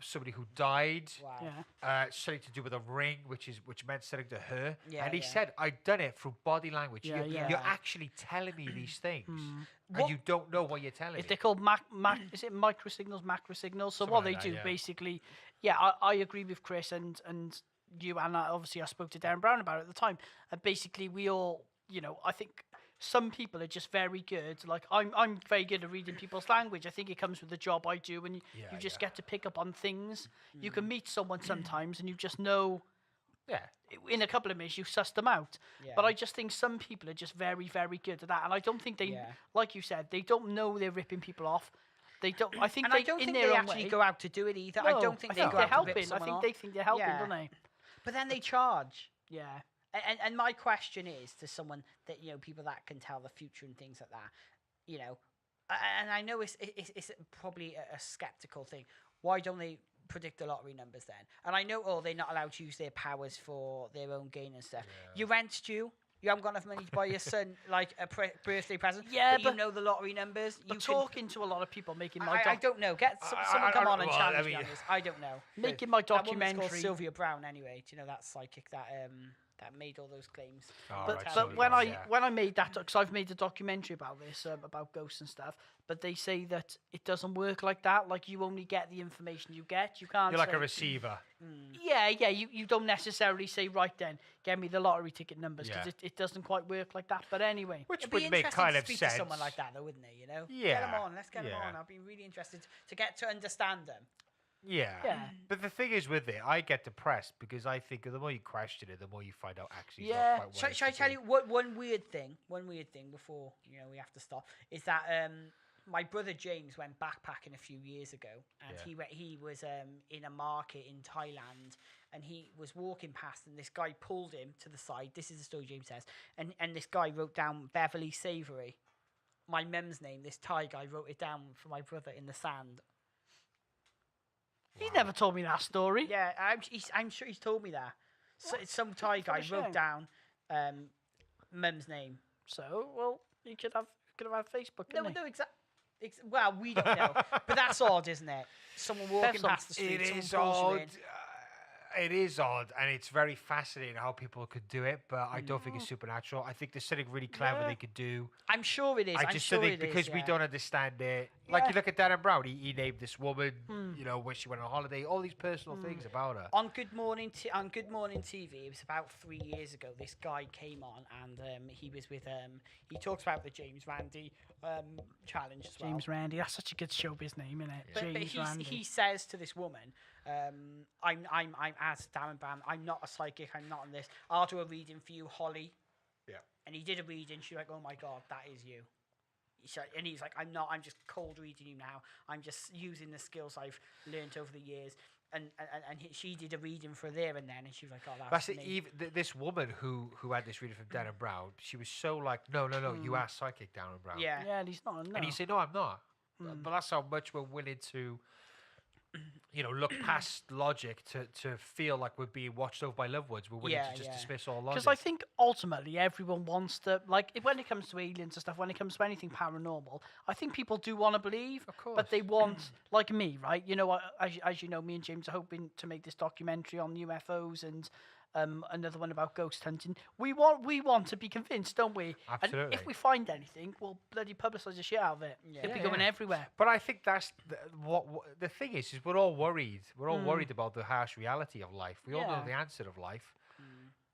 somebody who died. Wow. Yeah. Something to do with a ring, which meant something to her. Yeah, and he yeah. said, "I've done it through body language. Yeah, You're yeah. actually telling me these things, and What- you don't know what you're telling They're me." called is it microsignals, macrosignals? So Something what like they that, do yeah. basically, I agree with Chris and you, and obviously I spoke to Darren Brown about it at the time. And basically we all, I think some people are just very good. Like I'm very good at reading people's language. I think it comes with the job I do, and you just get to pick up on things. You can meet someone sometimes, and you just know. Yeah. In a couple of minutes, you suss them out. Yeah. But I just think some people are just very, very good at that, and I don't think they, Yeah. like you said, they don't know they're ripping people off. They don't. I think And they, I don't in think their they own actually way, go out to do it either. No, I don't think they go they're out to helping. rip I someone think off. they think they're helping, Yeah. don't they? But then they charge. Yeah. And my question is to someone that people that can tell the future and things like that, and I know it's probably a skeptical thing. Why don't they predict the lottery numbers then? And I know they're not allowed to use their powers for their own gain and stuff. Your rent's due. You haven't got enough money to buy your son like a birthday present. Yeah, but but you know the lottery numbers. But you can- talking to a lot of people, making my I don't know. Get someone come on and well, challenge I me on mean- this. I don't know. making my That woman's called documentary. Sylvia Brown anyway. Do you know that psychic that made all those claims? Oh, But, right, but so when yeah. I made that, because I've made a documentary about this, about ghosts and stuff, but they say that it doesn't work like that. Like you only get the information you get. You can't. You're like say, a receiver. Yeah. You don't necessarily say, right then, get me the lottery ticket numbers, because Yeah. it doesn't quite work like that. But anyway, Which It'd be would make interesting kind to of speak sense. to someone like that, though, wouldn't it? Get them Yeah, on. Let's get them yeah. on. I'd be really interested to get to understand them. Yeah. Yeah. But the thing is with it, I get depressed because I think the more you question it, the more you find out actually it's Yeah. not quite what Shall it I should tell be. you what one weird thing before we have to stop is that my brother James went backpacking a few years ago, and he was in a market in Thailand, and he was walking past, and this guy pulled him to the side. This is the story James says, and this guy wrote down Beverly Savoury, my mum's name. This Thai guy wrote it down for my brother in the sand. he never told me that story. Yeah, I'm sure he's told me that. So, some Thai guy What a wrote shame. down mum's name. So well, you could have Facebook. No, couldn't you? no, well, we don't know, but that's odd, isn't it? Someone walking That's past the street, It someone is pulls you odd. in. It is odd, and it's very fascinating how people could do it, but I don't think it's supernatural. I think there's something really clever Yeah. they could do. I'm sure it is. I I'm just sure think it is, because we yeah. don't understand it. Like Yeah. you look at Darren Brown, he named this woman, when she went on holiday, all these personal things about her. On Good Morning TV, it was about 3 years ago. This guy came on, and he was with he talks about the James Randi challenge as well. James Randi. That's such a good showbiz name, isn't it? But James Randi. he says to this woman, I'm as Darren Brown. I'm not a psychic. I'm not on this. I'll do a reading for you, Holly. Yeah. And he did a reading. She's like, oh my God, that is you. And he's like, I'm not. I'm just cold reading you now. I'm just using the skills I've learned over the years. And she did a reading for there and then, and she was like, oh, that's That's it. me. Even this woman who had this reading from Darren Brown, she was so like, no, you are psychic, Darren Brown. Yeah. Yeah, and he's not. No. And he said, no, I'm not. But that's how much we're willing to, look past logic to feel like we're being watched over by loved ones. We're willing Yeah, to just yeah. dismiss all logic. Because I think ultimately everyone wants to, like, when it comes to aliens and stuff, when it comes to anything paranormal, I think people do want to believe, but they want, like me, right? As you know, me and James are hoping to make this documentary on UFOs and another one about ghost hunting. We want to be convinced, don't we? And Absolutely. if we find anything, we'll bloody publicise the shit out of it. Yeah. It'll be Yeah, going yeah. everywhere. But I think that's what the thing is we're all worried. We're all worried about the harsh reality of life. We all know Yeah. the answer of life.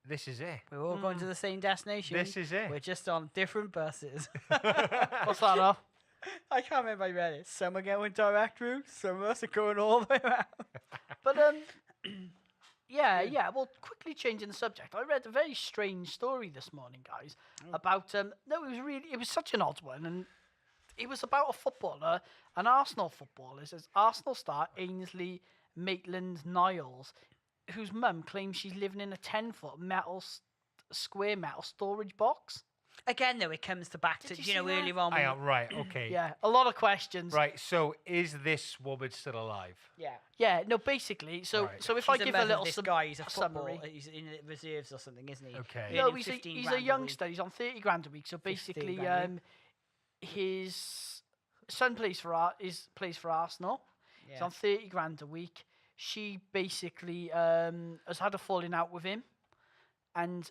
This is it. We're all going to the same destination. This is it. We're just on different buses. What's that, off? I can't remember I read it. Some are going direct route, some of us are going all the way around. But yeah. Well, quickly changing the subject, I read a very strange story this morning, guys, about it was such an odd one, and it was about a footballer, an Arsenal footballer. It says Arsenal star Ainsley Maitland-Niles, whose mum claims she's living in a 10-foot square metal storage box. Again, though, it comes back to, Did you see that? earlier on. I am right. Okay. Yeah, a lot of questions. Right. So is this woman still alive? Yeah. Yeah, no, basically, so Right. so if She's I the give mother a of little this guy, he's a summary. football, he's in the reserves or something, isn't he? Okay. No, Earning he's 15 a grand week. youngster. He's on 30 grand a week. So 15 basically, grand his son plays for Arsenal. He's Yeah. on 30 grand a week. she basically has had a falling out with him, and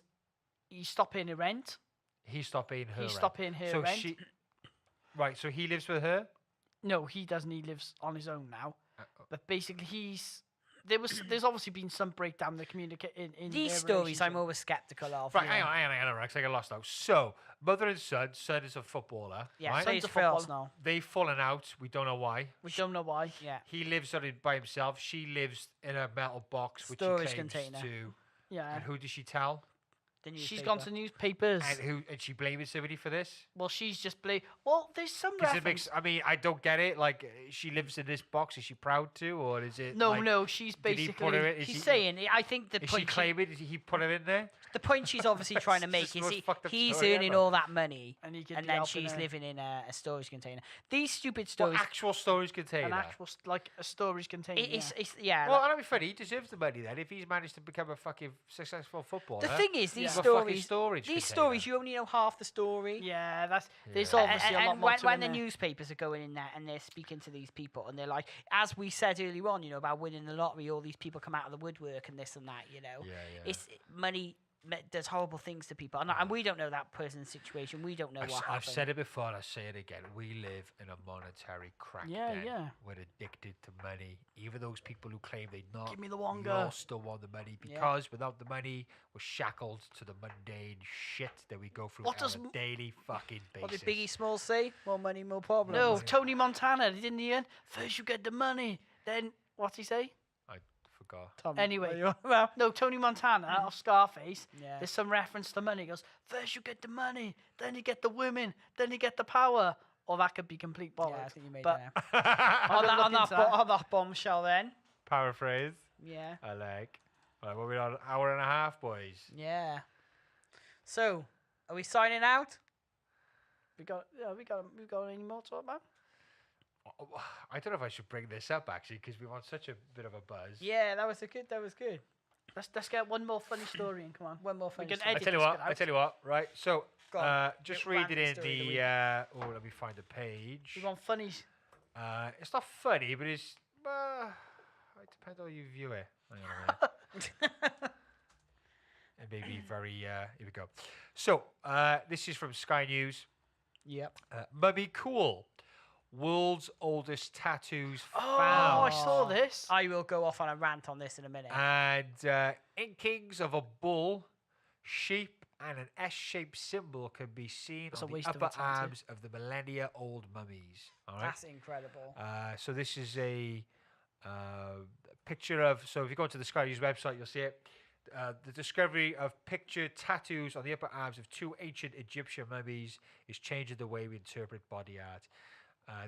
he stopped paying her rent. He stopped paying her. He rent. stopped paying her so rent. She, right. So he lives with her. No, he doesn't. He lives on his own now. Oh. But basically, there's obviously been some breakdown in the in These their stories I'm relationship. always skeptical of. Right, hang on, Rex. I got lost now. So, mother and son. Son is a footballer. Yeah, right? plays Son's a for footballer. Arsenal. They've fallen out. We don't know why. We don't know why. Yeah. He lives sort of by himself. She lives in a metal box, which Storage he claims container. to. Yeah. And who does she tell? The She's newspaper. gone to newspapers. And she blaming somebody for this? Well, she's just Well, there's some Because reference. it makes. I mean, I don't get it. Like, she lives in this box. Is she proud to, or is it? No, like, no, she's did he put her basically. in? Is She's she, saying, I think the Is she point claiming? Did he put her in there? the point she's obviously trying to It's make just is the most fucked up he's story earning ever. all that money, And he could and be then helping she's her. living in a storage container. These stupid What stories. actual storage container? An actual like a storage container. It's yeah. Well, I don't be funny. He deserves the money then if he's managed to become a fucking successful footballer. the thing is, these With a fucking stories, storage these container. stories, you only know half the story. yeah, there's Yeah. obviously a lot And more when, to when in the there. newspapers are going in there and they're speaking to these people and they're like, as we said earlier on, about winning the lottery, all these people come out of the woodwork and this and that, Yeah, yeah. It's money does horrible things to people, and we don't know that person's situation. We don't know what happened. I've said it before, and I say it again. We live in a monetary crack den. Yeah. We're addicted to money. Even those people who claim they're not, Give me the we wonga. all still want the money Yeah. because without the money, we're shackled to the mundane shit that we go through What on does a m- daily fucking basis. What did Biggie Smalls say? More money, more problems. No, Tony Montana, didn't he? First you get the money, then what's he say? I forgot. Tom, Anyway. what are you on about? No, Tony Montana of Scarface. Yeah. There's some reference to money. He goes, first you get the money, then you get the women, then you get the power. Or that could be complete bollocks. Yeah, I think you made but that. on that bombshell, then. Paraphrase. Yeah. I like. Right, what are we on? Hour and a half, boys. Yeah. So, are we signing out? we got any more to talk about? I don't know if I should bring this up actually because we want such a bit of a buzz. Yeah, that was good. Let's get one more funny story and come on. One more We funny can story. I edit tell you this what. bit I out. tell you what. Right. So, Go on. just Your read it random in story of the the. week. Let me find the page. We want funnies. It's not funny, but it's. It depends how you view it. Hang on a minute. It may be very. Here we go. So, this is from Sky News. Yep. Mummy Cool. World's oldest tattoos Oh, found. I saw this. I will go off on a rant on this in a minute. And inkings of a bull, sheep, and an S-shaped symbol can be seen It's a on the waste of a upper tattoo. arms of the millennia-old mummies. All right. That's incredible. So this is a picture of. So if you go to the Sky News website, you'll see it. The discovery of pictured tattoos on the upper arms of two ancient Egyptian mummies is changing the way we interpret body art.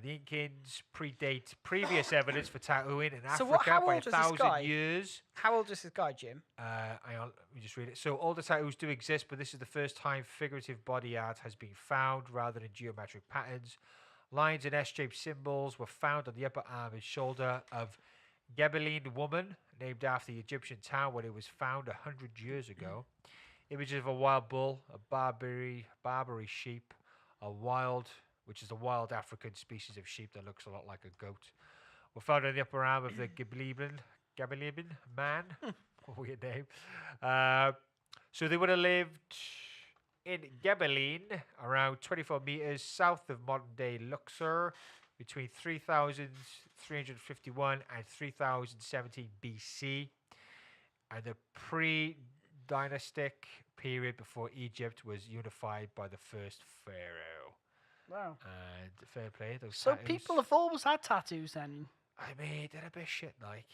The inkings predate previous evidence for tattooing in So Africa how by old is this 1,000 guy? years. How old is this guy, Jim? Hang on, let me just read it. So older tattoos do exist, but this is the first time figurative body art has been found rather than geometric patterns. Lines and S-shaped symbols were found on the upper arm and shoulder of Ghibeline woman, named after the Egyptian town where it was found 100 years ago. Images of a wild bull, a Barbary sheep, which is a wild African species of sheep that looks a lot like a goat, were found on the upper arm of the Ghibeline man. Weird name. So they would have lived in Ghibeline, around 24 meters south of modern-day Luxor, between 3,351 and 3,017 BC, and the pre-dynastic period before Egypt was unified by the first pharaoh. Wow. And fair play, those So tattoos. people have always had tattoos then. I mean, they're a bit shit, like.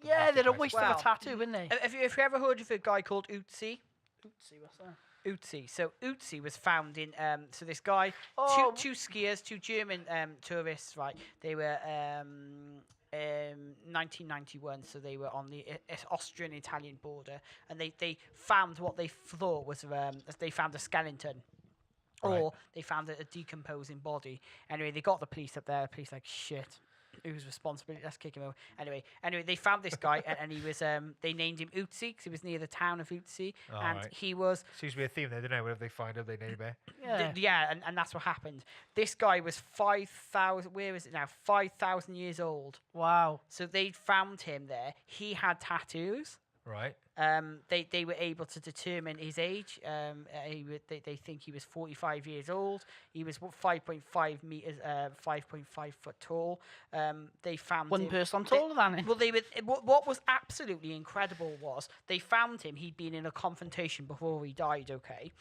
Yeah, they're a waste Well, of a tattoo, isn't they? Have you ever heard of a guy called Utsi? Oopsie, what's that? Utsi. So Utsi was found in. So this guy, Oh. two skiers, two German tourists, right? They were 1991, so they were on the Austrian-Italian border, and they found what they thought was they found a skeleton. Or Right. they found a decomposing body. Anyway, they got the police up there. The police like, shit, whose responsibility? Let's kick him over. Anyway, they found this guy, and he was. They named him Utsi because he was near the town of Utsi, and right. he was. Seems to be a theme there, don't know. Whatever they find him, they name it. Yeah. And that's what happened. This guy was 5,000. Where is it now? 5,000 years old. Wow. So they found him there. He had tattoos. Right. They were able to determine his age. They think he was 45 years old. He was 5.5 meters, 5.5 foot tall. They found One him. person taller than him. Well, they were. What was absolutely incredible was they found him. He'd been in a confrontation before he died. Okay.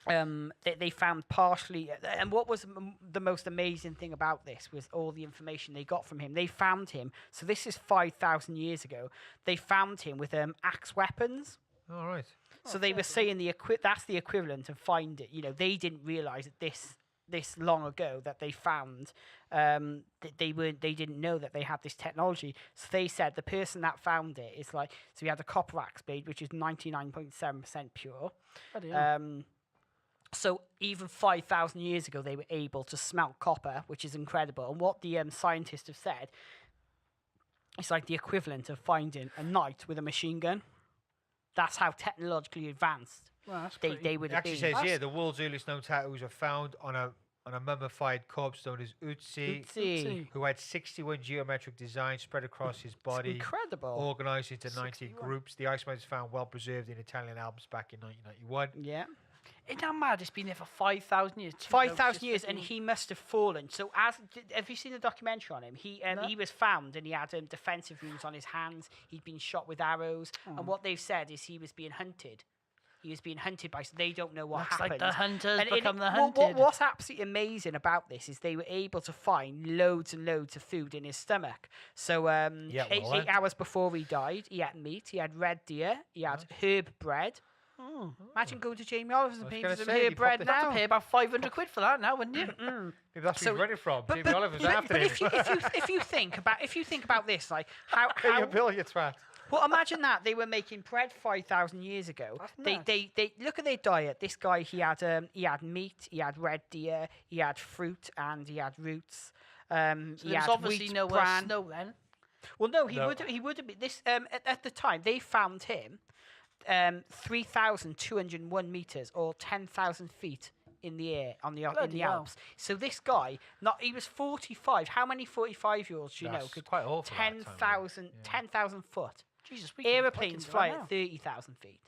They found partially, and what was the most amazing thing about this was all the information they got from him. They found him. So this is 5,000 years ago. They found him with axe weapons. All right. So they were saying that's the equivalent of find it. You know, they didn't realize that this long ago that they found they didn't know that they had this technology. So they said the person that found it is like, so he had a copper axe blade which is 99.7% pure. So even 5,000 years ago, they were able to smelt copper, which is incredible. And what the scientists have said, it's like the equivalent of finding a knight with a machine gun. That's how technologically advanced they would It have actually been. says here the world's earliest known tattoos are found on a mummified corpse known as Utsi, who had 61 geometric designs spread across his body, Incredible. organized into 90 groups. The Iceman is found well preserved in Italian albums back in 1991. Yeah. Isn't that mad? It's been there for 5,000 years. 5,000 years, and he must have fallen. So, have you seen the documentary on him? He was found, and he had defensive wounds on his hands. He'd been shot with arrows, and what they've said is he was being hunted. He was being hunted by, so they don't know what Looks happened. like the hunters And become the hunted. What's absolutely amazing about this is they were able to find loads and loads of food in his stomach. So, 8 hours before he died, he had meat, he had red deer, he had herb bread. Imagine going to Jamie Oliver's and paying for some herb bread You'd have now. to pay about 500 quid for that now, wouldn't you? Maybe that's where you got it from. Jamie Oliver's after but him. if you think about this, like how Pay your bill, you twat. well, imagine that they were making bread 5,000 years ago. They look at their diet. This guy, he had meat, he had red deer, he had fruit, and he had roots. He There's had obviously wheat no bran. snow then. Well, no, he would have been this at the time they found him 3,201 meters or 10,000 feet in the air in the Bloody Alps. So this guy, he was 45. How many 45-year-olds do you know That's could quite awful. 10,000 foot? Jesus, we can Aeroplanes fucking fly run at now. 30,000 feet.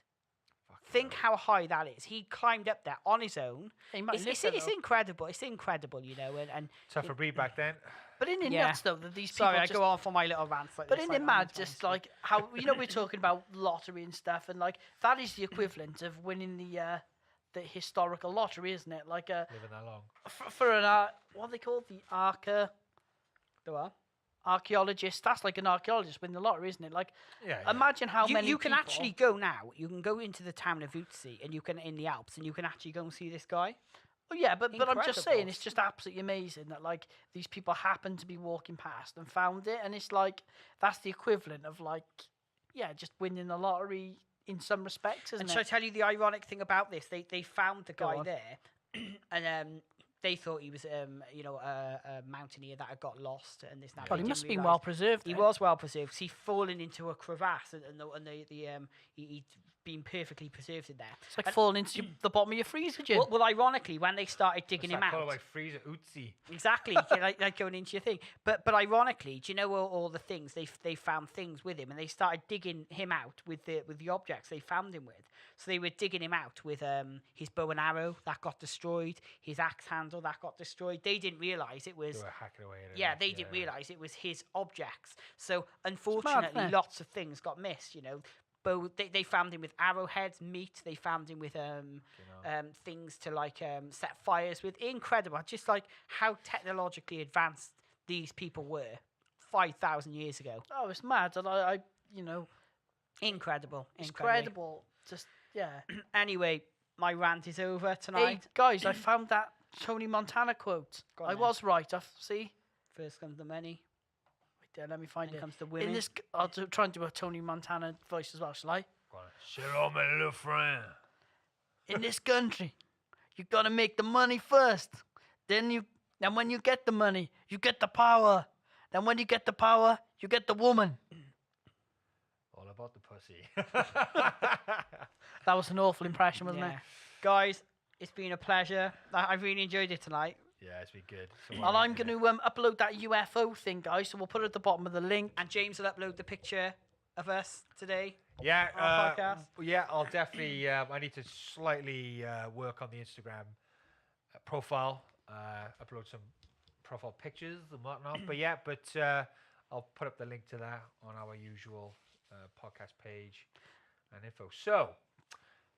Think how high that is. He climbed up there on his own. He might It's, live it's, there, it's though. incredible. It's incredible, you know. And Tough for breed back then. But isn't it Yeah. nuts though that these people sorry, I just, go on for my little rants like but this. isn't like, it all mad the time. just like how we're talking about lottery and stuff and like that is the equivalent of winning the historical lottery, isn't it? Like Living that long. for an what are they called, the The what? archaeologist. That's like an archaeologist winning the lottery, isn't it? Like Yeah. imagine how many You can people- actually go now. You can go into the town of Utsi and you can in the Alps and you can actually go and see this guy. Oh yeah, but I'm just saying Incredible. it's just absolutely amazing that like these people happen to be walking past and found it, and it's like that's the equivalent of like just winning the lottery in some respects, isn't And it? shall I tell you the ironic thing about this? They found the Go guy on. there, and they thought he was a mountaineer that had got lost and this. God, he must have been well preserved. He then. was well preserved. He'd fallen into a crevasse, and he'd been perfectly preserved in there. It's like falling into the bottom of your freezer, Jim. Well, ironically, when they started digging him out, Like freezer Utsi. exactly, like going into your thing. But ironically, do you know all the things they found things with him, and they started digging him out with the objects they found him with. So they were digging him out with his bow and arrow that got destroyed, his axe handle that got destroyed. They didn't realize it was. They were hacking away at it. Yeah, they didn't realize it was his objects. So unfortunately, isn't it? lots of things got missed. You know, but they found him with arrowheads, meat. They found him with things to like set fires with. Incredible, just like how technologically advanced these people were 5,000 years ago. Oh, it's mad. And I Incredible, it's incredible. incredible. Just Anyway, my rant is over Hey tonight. guys, I found that Tony Montana quote. Go on I then. was right. See. First comes the money, Wait there, let me find then it. comes the women. In this, I'll try and do a Tony Montana voice as well, shall I? Go on. Shalom, my little friend. In this country, you gotta make the money first. Then when you get the money, you get the power. Then when you get the power, you get the woman. All about the pussy. That was an awful impression, wasn't Yeah. it? Guys, it's been a pleasure. I really enjoyed it tonight. Yeah, it's been good. So And I'm going to upload that UFO thing, guys. So we'll put it at the bottom of the link. And James will upload the picture of us today. Yeah, our podcast. yeah, I'll definitely. I need to slightly work on the Instagram profile, upload some profile pictures and whatnot. But yeah, I'll put up the link to that on our usual podcast page and info. So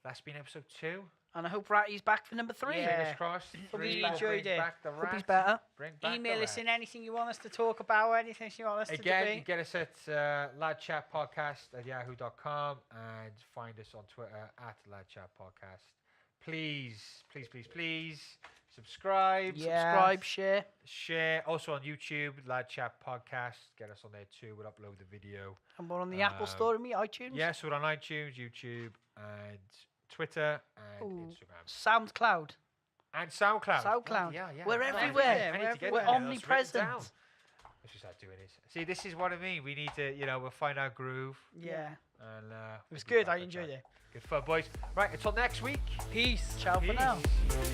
that's been episode 2. And I hope Ratty's back for number 3. Yeah. Fingers crossed. Hope you 3, enjoyed bring it. back the Hope he's rat. better. Bring back Email the us rat. in anything you want us to talk about, anything you want us to Again, you debate. get us at ladchatpodcast@yahoo.com and find us on Twitter @ladchatpodcast. Please, please, please, please subscribe. Yeah. Subscribe, share. Share. Also on YouTube, Lad Chat Podcast. Get us on there too. We'll upload the video. And we're on the Apple Store and me, iTunes. Yes, we're on iTunes, YouTube, and Twitter, and Ooh. Instagram. SoundCloud. And SoundCloud. SoundCloud. Yeah, yeah. We're I need to everywhere. get- I need to get We're that. That's written omnipresent. down. Let's just start doing this. See, this is what I mean. We need to, we'll find our groove. Yeah. And It was we'll be good. back I on enjoyed track. it. Good fun, boys. Right, until next week. Peace. Ciao for now. Peace.